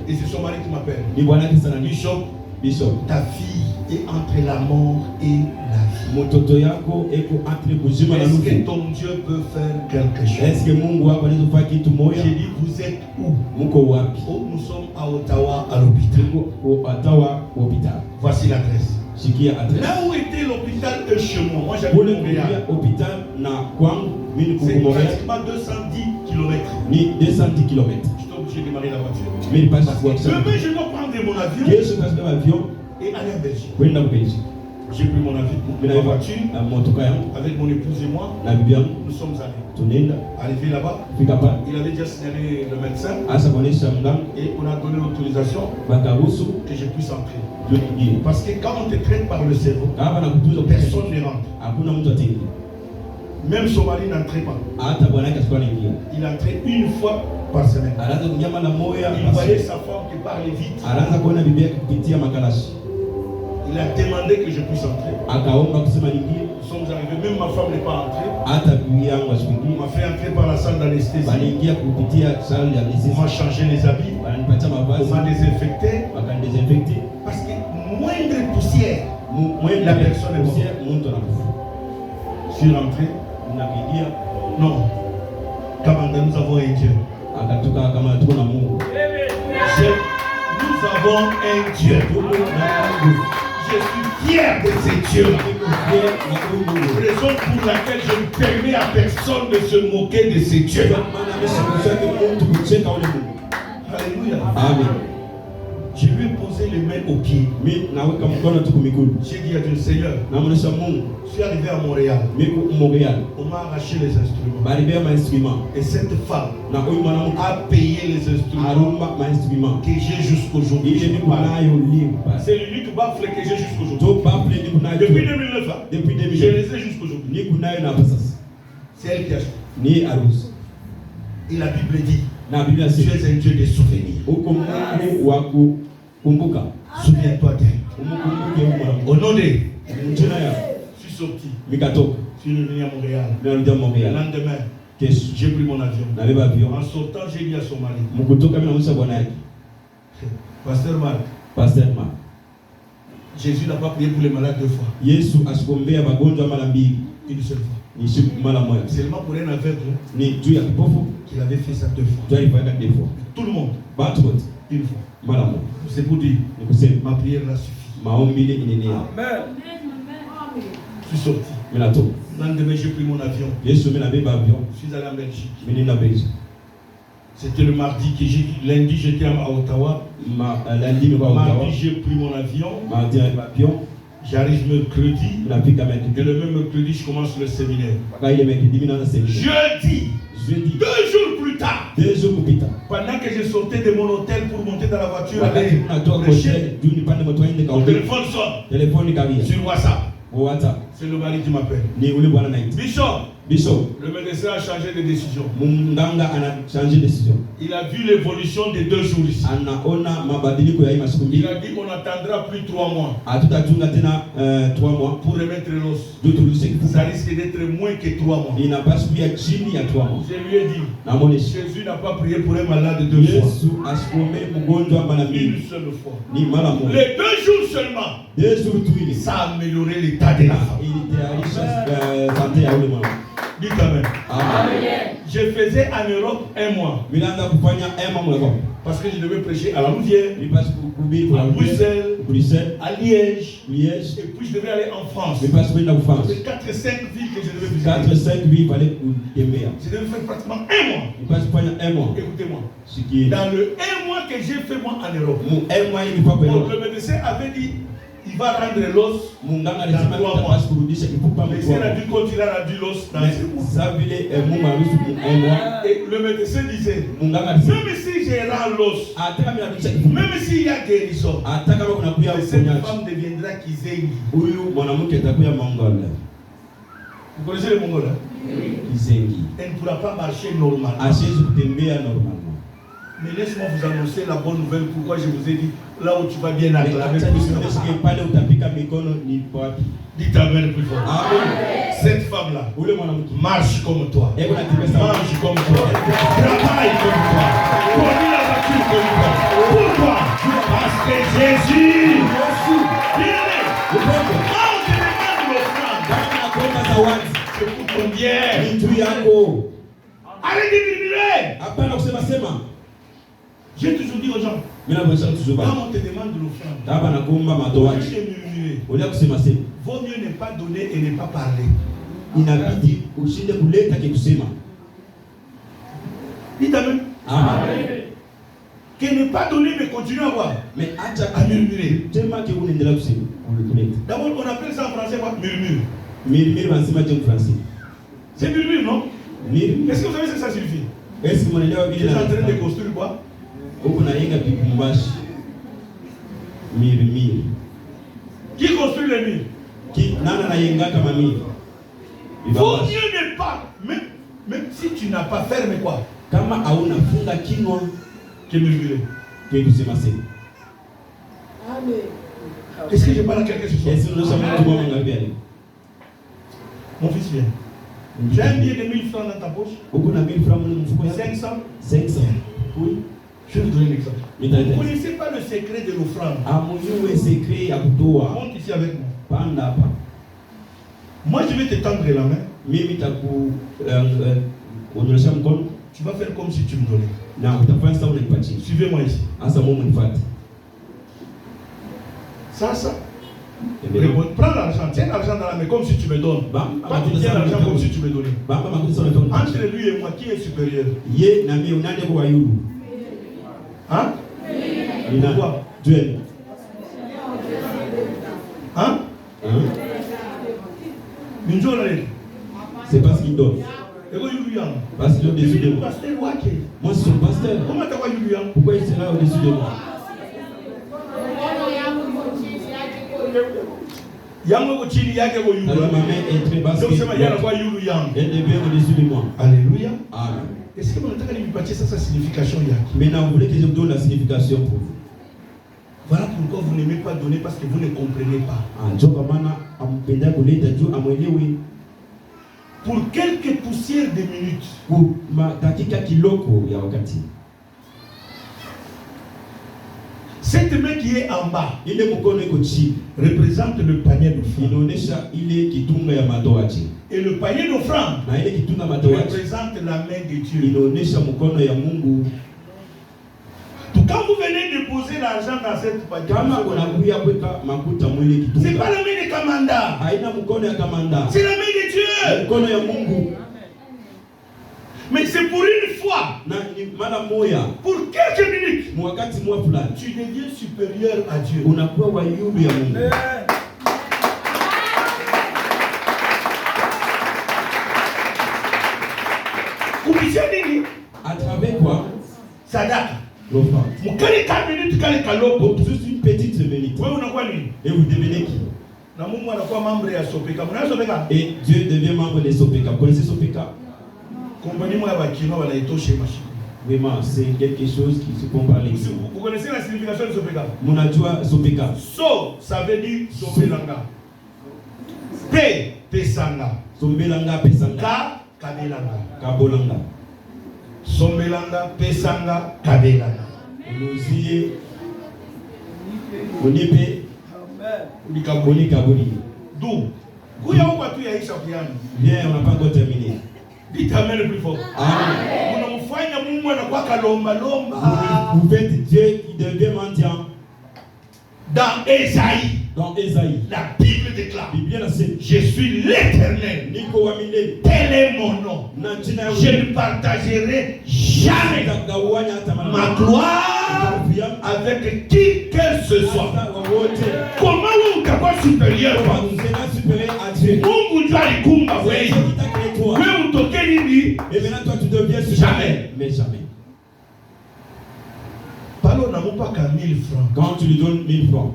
Et c'est son mari qui m'appelle. Bishop, ta fille est entre la mort et la vie. Est-ce que ton Dieu peut faire quelque chose? J'ai dit, vous êtes où? Nous sommes à Ottawa, à l'hôpital. Voici l'adresse. Là où était l'hôpital de chez moi, moi j'habite Montréal. C'est pratiquement 210 km. Je suis obligé de démarrer la voiture. Demain je dois prendre mon avion et aller en Belgique. J'ai pris mon avion, ma voiture, avec mon épouse et moi. Nous sommes allés. Arrivé là-bas, il avait déjà signalé le médecin et on a donné l'autorisation que je puisse entrer. Parce que quand on te traite par le cerveau, personne ne rentre. Même son mari n'entrait pas. Il entrait une fois par semaine. Il voyait sa femme qui parlait vite. Il a demandé que je puisse entrer. Nous sommes arrivés, même ma femme n'est pas entrée. On m'a fait entrer par la salle d'anesthésie. On m'a changé les habits. On m'a désinfecté. Parce que moindre poussière, la personne est morte. Je suis rentré. Non. Kamanda, nous avons un Dieu. Nous avons un Dieu. Je suis fier de ce Dieu. Raison pour laquelle je ne permets à personne de se moquer de ce Dieu. Alléluia. Amen. Je lui ai posé les mains aux pieds. J'ai dit à Dieu, Seigneur, je suis arrivé à Montréal. On m'a arraché les instruments. Et cette femme a payé les instruments que j'ai jusqu'aujourd'hui. C'est l'unique baffle que j'ai jusqu'aujourd'hui. Depuis 2009, je les ai jusqu'aujourd'hui. C'est elle qui a acheté. Et la Bible dit, tu es un Dieu des souvenirs. Souviens-toi d'elle. Au nom de, je suis sorti. Je suis revenu à Montréal. Le lendemain, j'ai pris mon avion. En sortant, j'ai dit à son mari, Pasteur Marc, Jésus n'a pas prié pour les malades 2 fois. Une seule fois. Seulement pour un aveugle qu'il avait fait ça 2 fois. Tout le monde, une fois. C'est pour dire, ma prière l'a suffi. Amen. Je suis sorti. Le lendemain, j'ai pris mon avion. Je suis allé en Belgique. C'était le mardi que lundi j'étais à Ottawa. Mardi j'ai pris mon avion. J'arrive mercredi. Et le même mercredi je commence le séminaire. Jeudi. 2 jours plus tard. Pendant que je sortais de mon hôtel pour monter dans la voiture, le téléphone sonne sur WhatsApp. C'est le mari qui m'appelle. Bishop, le médecin a changé de décision. Munganga a changé de décision. Il a vu l'évolution des 2 jours ici. Il a dit qu'on attendra plus 3 mois. 3 mois pour remettre l'os. Ça risque d'être moins que 3 mois. Il n'a pas suivi à Chini à 3 mois. Je lui ai dit, Jésus n'a pas prié pour un malade 2 fois. Une seule fois. Les 2 jours seulement. Ça a amélioré l'état de la femme. Dites Amen. Je faisais en Europe 1 mois. Parce que je devais prêcher à la Louvière, à Bruxelles, à Liège, et puis je devais aller en France. C'est 4-5 villes que je devais visiter. Je devais faire pratiquement 1 mois. Écoutez-moi. Dans le 1 mois que j'ai fait moi en Europe, le médecin avait dit il va rendre l'os dans 3 mois. Mais il a dû continuer à rendre l'os dans 1 mois. Et le médecin disait, même si j'ai rend l'os, même s'il y a guérison, cette femme deviendra Kizengi. Vous connaissez le Mongol? Elle ne pourra pas marcher normalement. Mais laisse-moi vous annoncer la bonne nouvelle. Pourquoi je vous ai dit là où tu vas bien acclamer. Dites Amen plus fort. Cette femme-là marche comme toi, mange comme toi, travaille comme toi, conduit la voiture comme toi. Pourquoi? Parce que Jésus, bien-aimé, quand on te demande l'offrande, c'est pour ton bien. Arrête de murmurer. J'ai toujours dit aux gens, quand on te demande de l'offrande, vaut mieux ne pas donner et ne pas parler. Dites Amen. Que ne pas donner mais continuer à voir. Mais à murmurer. D'abord on appelle ça en français quoi? Murmure. C'est murmure, non? Est-ce que vous savez ce que ça signifie? Est-ce que vous êtes en train de construire quoi? Qui construit les murs? Vaut mieux ne pas, même si tu n'as pas fermé quoi? Que murmurer. Est-ce que je parle à quelqu'un ce soir? Mon fils vient. J'ai un billet de 1000 francs dans ta poche. 500. Oui. Je vais vous donner un exemple. Vous ne connaissez pas le secret de l'offrande. Monte ici avec moi. Moi, je vais te tendre la main. Tu vas faire comme si tu me donnais. Suivez-moi ici. Ça. Prends l'argent, tiens l'argent dans la main comme si tu me donnes. Pas tu tiens l'argent comme si tu me donnais. Entre lui et moi, qui est supérieur? Hein? Pourquoi? Hein? C'est parce qu'il donne. Parce qu'il est au-dessus de moi. Moi, je suis le pasteur. Pourquoi il sera au-dessus de moi? Ma main est très basse. Elle devient au-dessus de moi. Alléluia. Amen. Est-ce que vous avez sa signification? Maintenant, vous voulez que je vous donne la signification pour vous. Voilà pourquoi vous n'aimez pas donner, parce que vous ne comprenez pas. Pour quelques poussières de minutes, cette main qui est en bas représente le panier d'offrande. Et le panier d'offrande représente la main de Dieu. Donc quand vous venez déposer l'argent dans cette panier, c'est pas la main de Kamanda, c'est la main de Dieu. Mais c'est pour une fois, pour quelques minutes, tu deviens supérieur à Dieu. À travers quoi? Sadaka. Juste une petite minute. Et vous devenez qui? Et Dieu devient membre de Sopeka. Vous connaissez Sopeka? Vraiment, c'est quelque chose qui se compare avec vous. Vous connaissez la signification de Sopeka? Munajua Sopeka. So, ça veut dire Sombelanga. P, Pesanga. Sombelanga, Pesanga. Ka, Kabelanga. Kabolanga. Sombelanga, Pesanga, Kabelanga. Nous Onipe. Boni Kaboni. D'où? Bien, on n'a pas encore terminé. Dites Amen le plus fort. Amen. Vous faites Dieu qui devient mendiant. Dans Ésaïe. Dans Ésaïe. La Bible déclare. Je suis l'Éternel. Tel est mon nom. Je ne partagerai jamais ma gloire avec qui que ce soit. Comment vous êtes supérieur? Mungu doit likumba wewe. Wewe utoke nini? Et maintenant toi tu deviens jamais. Mais jamais. Parlons n'a pas qu'à 1000 francs. Quand tu lui donnes 1000 francs.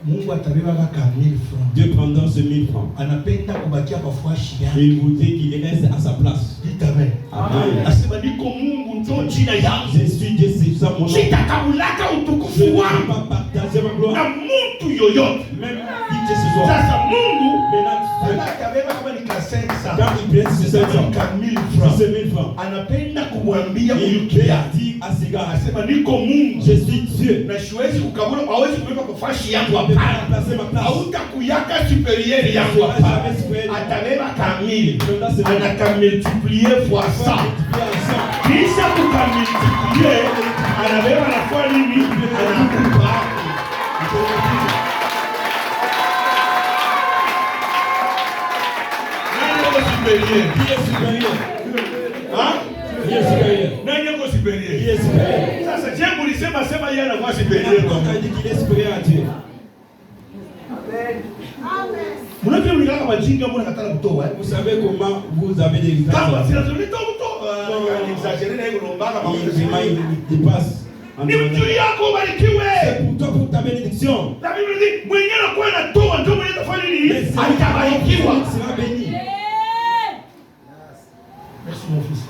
Mungu atabeba qu'à 1000 francs. Dieu prendra ces 1000 francs. Anapenda kubakia parfois chia. Et il vous dit qu'il reste à sa place. Dites Amen. Amen. Asema niko Mungu ndio jina yangu. Je suis Dieu, c'est ça mon nom. Sitakabulaka utukufu wangu. Je ne vais pas partager ma gloire. Na mtu yoyote. Même qui que ce soit. Sasa Mungu atabeba kama ni 500. Quand il blesse c'est 500. Qu'à 1000 francs. C'est 1000 francs. Anapenda kumwambia huyu Dieu kia. dit à ces gars. Asema niko Mungu. Je suis Dieu. Na siwezi kukabula hawezi kubeba kwa fashi yangu Je vais hapa. pas placer ma place. Hautakuyaka supérieur yangu hapa. Atabeba kamili. Anakamultiplier fois 100. Kisha kukamultiplier anabeba na kwa nini? Anakupa. Supérieur. Qui est supérieur? Hein? Qui est supérieur? Nani yako supérieur? Qui est supérieur? Sasa je mulisema sema yeye anakuwa supérieur. Quand il dit qu'il est supérieur à Dieu. Mnavyo mlikaka majinga mbona katala kutoa? Vous savez comment vous avez des Kama exemples. sina tulitoa kutoa. Exagérer na hiyo lombaka Il dépasse. Ni mtu yako ubarikiwe. C'est pour toi, pour ta bénédiction. La Bible dit mwenye anakuwa anatoa ndio mwenye atafanya nini? Atabarikiwa. Il sera béni. Merci mon fils.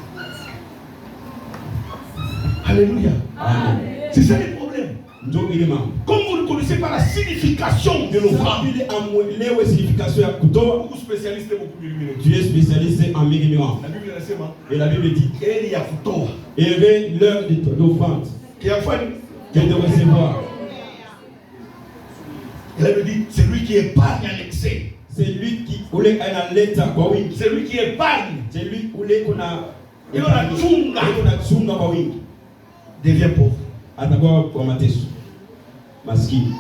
Alléluia. Amen. C'est ça le problème. Comme vous ne connaissez pas la signification de l'offrande, beaucoup spécialistes tu es spécialiste en mirimirant. La Bible inasema, et la Bible dit heri ya kutoa, et avait l'heure de l'offrande que de recevoir. Et la Bible dit c'est lui qui épargne à l'excès. C'est lui qui voulait un l'état kwa wingi. C'est lui qui épargne. C'est lui voulait qu'on a chunga kwa wingi. Devient pauvre. Atakuwa kwa mateso. Maskini.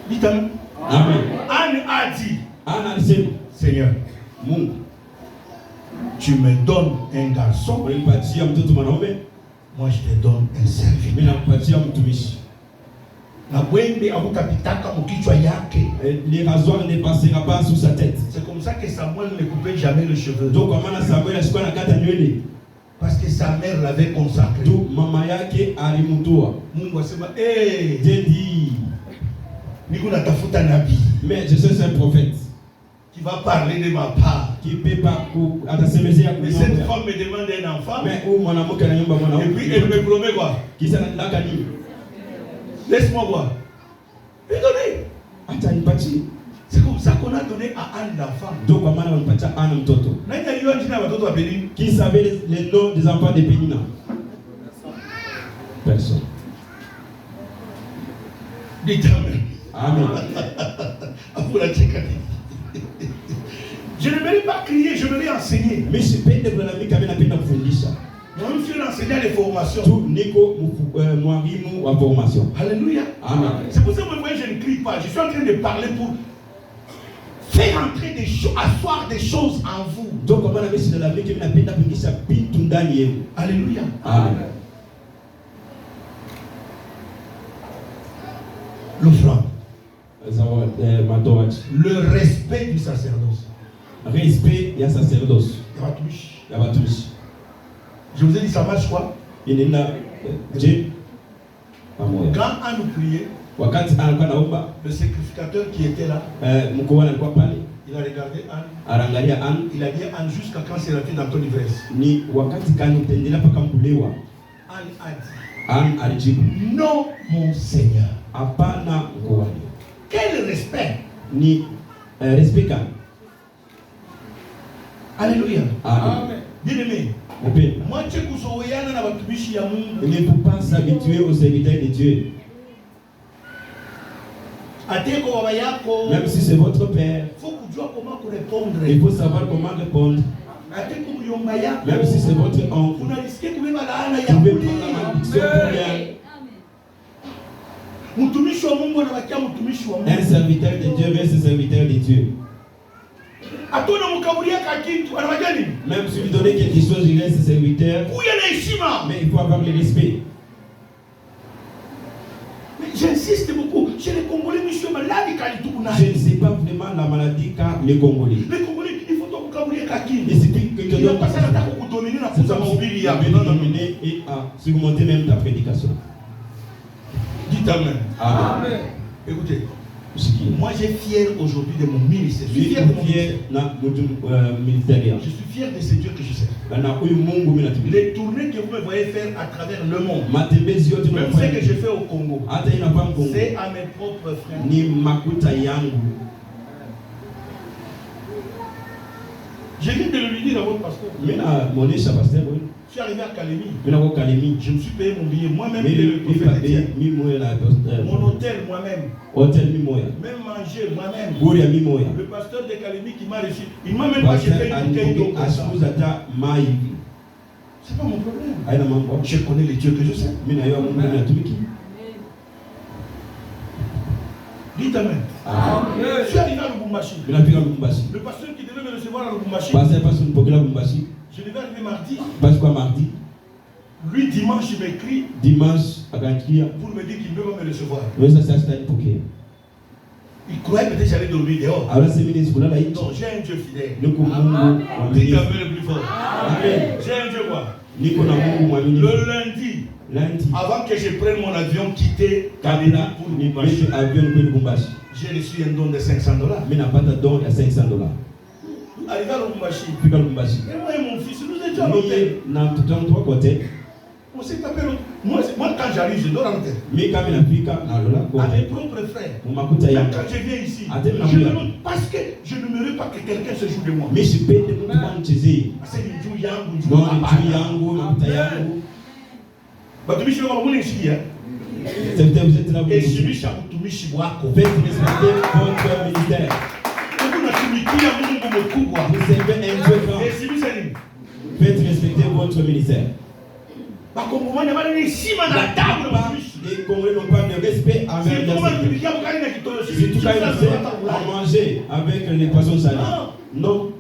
Dites Amen. Amen. Anne a dit, Anne a dit, Seigneur, Mungu, tu me donnes un garçon, moi je te donne un serviteur. Les rasoirs ne passera pas sous sa tête. C'est comme ça que Samuel ne coupait jamais les cheveux. Donc parce que sa mère l'avait consacré. Mama yake alimutoa. Mungu asema, eh, Dieu dit, niko natafuta nabii. Mais je suis un prophète qui va parler de ma part. Qui peut pas atasemezea kwa. Mais cette femme me demande un enfant. Mais où mwanamke anayomba mwanamke. Et puis elle me promet quoi? Kisa nataka nini? Laisse-moi voir. Regardez. Acha nipatie. C'est comme ça qu'on a donné à Anne l'enfant. Donc kwa maana walipatia Anne mtoto. Nani alijua jina la watoto wa Penina? Qui savait les noms des enfants de Penina? Personne. Dites Amen. Amen. Je ne vais pas crier, je vais enseigner. Mais je peux te donner quand même napenda kufundisha. Moi je suis enseignant les formations. Tu niko mwalimu wa formation. Alléluia. Amen. C'est pour ça que moi je ne crie pas. Je suis en train de parler pour faire entrer des choses, asseoir des choses en vous. Donc comment la messe de la vie que napenda kufundisha vitu ndani yenu. Alléluia. Amen. L'offrande. Le respect du sacerdoce. Respect du sacerdoce. Je vous ai dit ça marche quoi? Quand Anne priait, wakati alikuwa naomba, le sacrificateur qui était là, mkubwa alikuwa pale, il a regardé Anne, arangalia Anne, il a dit Anne jusqu'à quand seras-tu dans ton ivresse? ni wakati gani utaendelea mpaka mkulewa? Anne a dit, Anne alijibu, non mon Seigneur. hapana mkubwa. Quel respect! Ni respect gani? Alléluia. Amen. Bien-aimé, Mpendwa, mwache kuzoeana na watumishi ya Mungu. ne faut pas s'habituer aux serviteurs de Dieu. Ateko baba yako, Même si c'est votre père, faut kujua comment répondre. il faut savoir comment répondre. Ateko muyomba yako, Même si c'est votre oncle, kuna risque kubeba laana vous ya pouvez kulia. prendre la malédiction pour rien. Mtumishi wa Mungu anabakia mtumishi wa Un Mungu. serviteur de Dieu reste serviteur de Dieu. Atona mkaburia kakitu anabakia nini? Même si vous donnez quelque chose, il reste serviteur. Kuya na heshima. Mais il faut avoir le respect. Mais j'insiste beaucoup. Chez les Congolais, monsieur malade quand tout Je ne sais pas vraiment la maladie qu'a les Congolais. les Congolais, il faut donc mkaburia kakitu. Il suffit que Il va passer la table pour dominer la c'est force comme mobile si ya. vous pouvez dominer et à surmonter même ta prédication. Dites amen. Amen. Écoutez, Sikia. moi j'ai fier aujourd'hui de mon ministère. Je suis Mimi fier de mon fier ministère. na ministère. Je suis fier de ce Dieu que je sais. Na huyu Mungu mimi natumia. Les tournées que vous me voyez faire à travers le monde, Matembezi yote même ce que je fais au Congo, hata inafaa Kongo. c'est à mes propres frères. Ni makuta yangu. Je viens de le lui dire à votre pasteur. Mimi namuonesha pastor huyu. Je suis arrivé à Kalemi. Mimi nako Kalemi. Je me suis payé mon billet moi-même. Mimi Le prophète Étienne. mimi moya na Mon hôtel moi-même. hotel mimi moya. Même manger moi-même. Guri ya mimi moya. Le pasteur de Kalemi qui m'a reçu, il m'a même pas acheté une bouteille d'eau comme ça. Asikuza hata mai hivi. C'est pas mon problème. Haina mambo. Je connais les dieux que je sais. Mimi na yeye Mungu natumiki. Dites amen. Je suis arrivé à Lubumbashi. Mimi napika Lubumbashi. Le pasteur qui devait me recevoir à Lubumbashi, Pastor passe nipokela Lubumbashi. je devais arriver mardi. Basi kwa mardi. Lui, dimanche, il m'écrit Dimanche akanchikia. pour me dire qu'il ne peut pas me recevoir. Wewe sasa sitanipokea. Il croyait peut-être que j'allais dormir dehors. Alors c'est mimi sikulala hicho. Non, j'ai un Dieu fidèle. Niko Mungu Dites mwaminifu. amen le plus fort. Amen. J'ai un Dieu quoi? Niko na Mungu mwaminifu. Le lundi, Lundi. avant que je prenne mon avion, quitter Kalemi Kabla pour ni Lubumbashi, basi avion kwa Lubumbashi. j'ai reçu un don de $500. Mimi napata don ya $500. Arrivé à Lubumbashi, Fika Lubumbashi. et moi et mon fils, nous étions à l'hôtel. Mimi na mtoto wangu kwa kote. On s'est tapé l'hôtel. Moi, quand j'arrive, je dors à l'hôtel. Mimi kama nafika na lola À mes kote. propres frères. Mu makuta Même yangu. quand je viens ici, Attends, je mais me note parce que je n'aimerais pas que quelqu'un se joue de moi. Mimi sipende mtu wanchezee. C'est une joue yangu, une joue Non, ni hapana. juu yangu, makuta yangu. Batumishi wako munisikia. Serviteur, vous êtes là, vous Heshimisha utumishi wako. faites respecter votre ministère. Mungu natumikia Mungu mkubwa. Vous servez un Dieu grand. Heshimisha nini? Faites respecter votre ministère. Bakongomani bana ni heshima na adabu na matumishi. Les Congolais n'ont pas de respect envers C'est leurs comment serviteurs. tumikia mkali na kitoro. C'est tout cas ils essaient à manger avec les poissons salés. Non,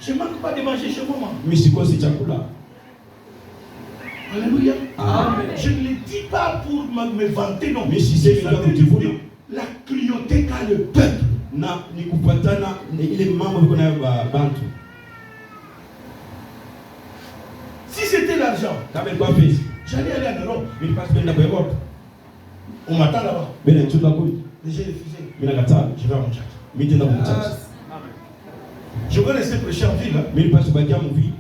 Je ne manque pas de manger chez moi. mais c'est quoi ce chakula? Alléluia. Amen. Je ne le dis pas pour me vanter, non. Mais si c'est Je le veux tu dire voulais. la cruauté qu'a le peuple. Na ni kufuatana ile mambo yako nayo bantu. Si c'était l'argent, Kama ilikuwa pesa, j'allais aller en Europe. mimi passe kwenda kwa Europe. On m'attend là-bas. Bena chumba kuli. Mais j'ai refusé. Mimi nakataa. Je vais à mon chat. Mimi tenda kumchacha. Je vais rester prêcher en ville. Hein. Mimi passe kubakia mvi.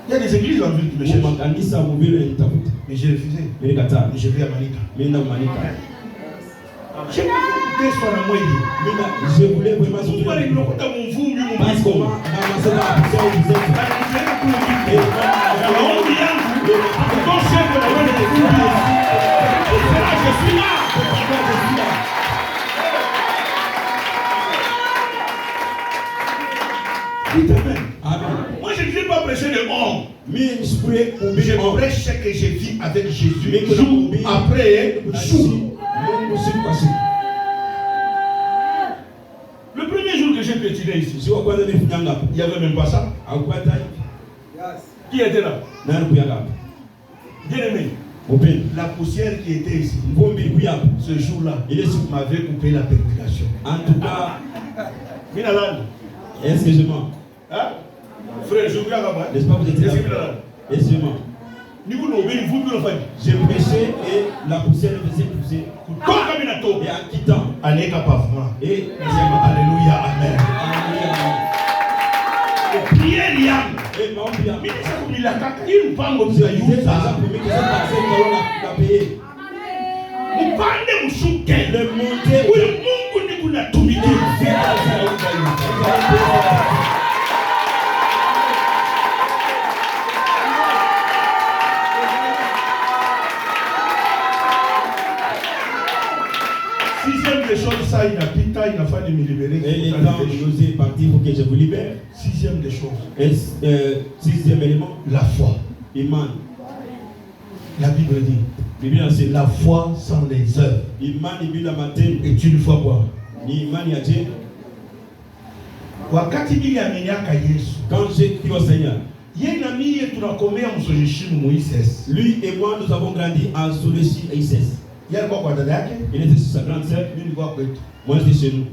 Il y a des églises en ville qui me cherchent. Makanisa mvile nitafuta. Mais j'ai refusé. Mimi nakataa. Mais je vais à Manika. Mimi nenda kumanika. Je ne veux pas écouter son amour. Mimi je voulais vraiment Vous soutenir. parlez de l'autre mon vous, lui, mon Parce que mari. dans la puissance vous êtes. Je suis là. Dites amen. Amen. Moi, je ne viens pas prêcher de honte. Mimi nisipure Je kumbili honte. prêche ce que je vis avec Jésus. Mimi kuna Jour kumbili après jour. Mungu siku kwa siku. Le premier jour que j'ai pétiné ici, Si wa kwanza nilifunyanga hapo. il n'y avait même pas ça. Haukupata hivi. Qui était là? Nani kuyanga hapo? Bien aimé. Upendo. La poussière qui était ici, Mvumbi ilikuwa hapo. ce jour-là, Ile siku m'avait coupé la prédication. en tout cas, Minaland. est-ce que je mens? Hein? Frère, je vous regarde là-bas. N'est-ce pas vous êtes là? Est-ce que Minaland? Est-ce que je mens? J'ai prêché et la poussière faisait pousser. Et en quittant. Et alléluia, amen. Prière Yann. Et ma prière. Mais ça comme il a une femme comme ça, il a payé. Mupande mushuke. Le monter. Ule Mungu ni kuna tumiki. Sixième des choses, ça il a pita, il a fallu me libérer. Et les temps nous est parti pour que je vous libère. Sixième des choses. Sixième élément, la foi. Iman. La Bible dit. C'est la foi sans les œuvres. Iman est une foi quoi? Ni iman ya Dieu. Wakati ili ameniaka Yesu. Quand j'ai cru au Seigneur. Lui et moi nous avons grandi à Solechi et Isses. Il était sur sa grande sœur. Moi j'étais chez nous.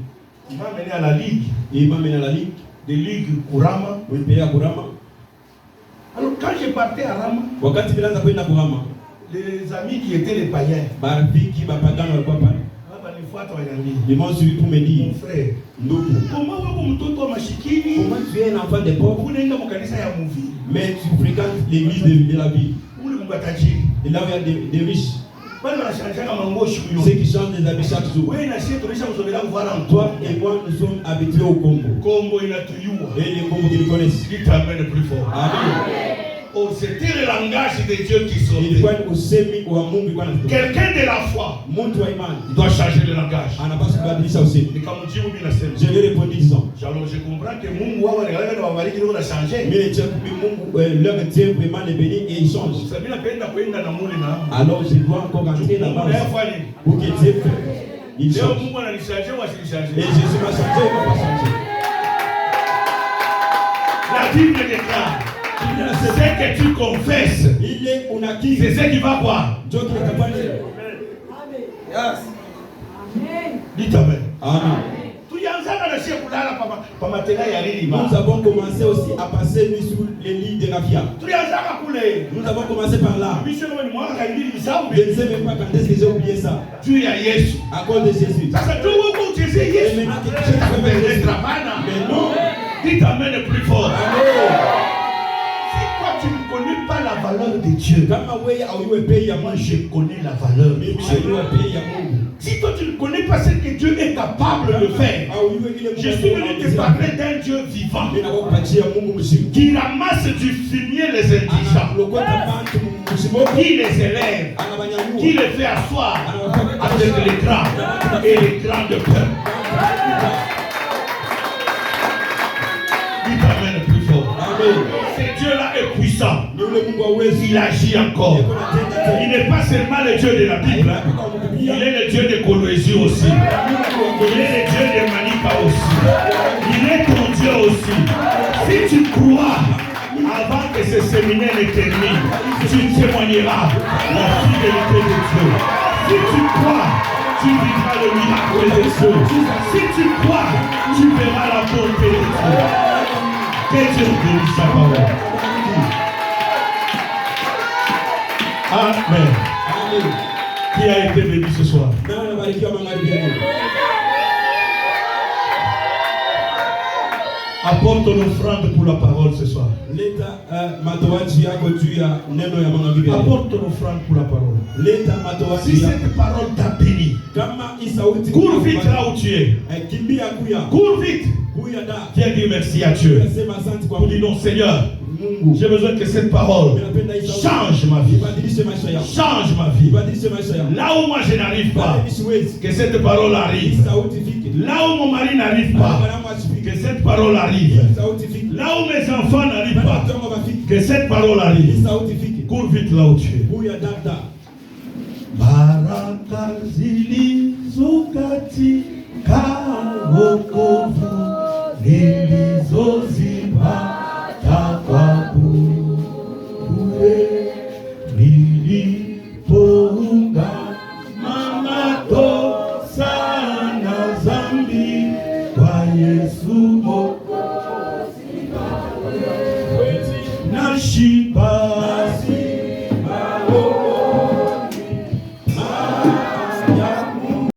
Il m'a mené à la ligue. Il m'a mené à la ligue. Des ligues Kurama. Oui, pays à Kurama. Alors quand je partais à Rama, les amis qui étaient les païens, ils m'ont suivi pour me dire, mon frère, comment tu es un enfant des pauvres, mais tu fréquentes l'église de la ville. Et là où il y a des riches, ceux qui changent des habits chaque jour. Toi et moi, nous sommes habitués au Congo. Et les Congo qui nous connaissent. Amen. Oh, c'était le langage de Dieu qui sortait. Quelqu'un de la foi doit changer le langage. Je lui ai répondu disant. Alors je comprends que Mungu va changer. Mais leur Dieu vraiment les bénit et il change. Alors je dois encore rentrer là-bas pour que Dieu il change. Et Jésus m'a changé, il ne va pas changer. La Bible déclare. C'est ce que tu confesses. C'est ce qui va voir. Dites Amen. Amen. Nous avons commencé aussi à passer nuit sur les lits de raffia. Nous avons commencé par là. Je ne sais même pas quand est-ce que j'ai oublié ça. À cause de Jésus. Et maintenant que tu mais non. Dites Amen le plus fort. Amen. Tu ne connais pas la valeur de Dieu. Moi, je connais la valeur de Dieu. Si toi, tu ne connais pas ce que Dieu est capable de faire, je suis venu te parler d'un Dieu vivant qui ramasse du fumier les indigents, qui les élève, qui les fait asseoir avec les grands et les grands de cœur. Dites Amen le plus fort. Amen. Ce Dieu-là est puissant. Il agit encore. Il n'est pas seulement le Dieu de la Bible. Il est le Dieu de Coloésie aussi. Il est le Dieu de Manika aussi. Il est ton Dieu aussi. Si tu crois, avant que ce séminaire ne termine, tu témoigneras la fidélité de Dieu. Si tu crois, tu vivras le miracle de Dieu. Si tu crois, tu verras la bonté de Dieu. Que Dieu bénisse sa parole. Amen. Amen. Qui a été béni ce soir? Apporte ton offrande pour la parole ce soir. Apporte ton offrande pour la parole. Si cette parole t'a béni, cours vite là où tu es. Cours vite. Viens dire merci à Dieu. Pour dire non, Seigneur, j'ai besoin que cette parole change ma vie. Change ma vie. Là où moi je n'arrive pas, que cette parole arrive. Là où mon mari n'arrive pas, que cette parole arrive. Là où mes enfants n'arrivent pas, que cette parole arrive. Cours vite là où tu es. Baraka zilizokati wokovu nilizozipata kwa bure nilipoungama makosa na dhambi kwa Yesu Mwokozi nashiba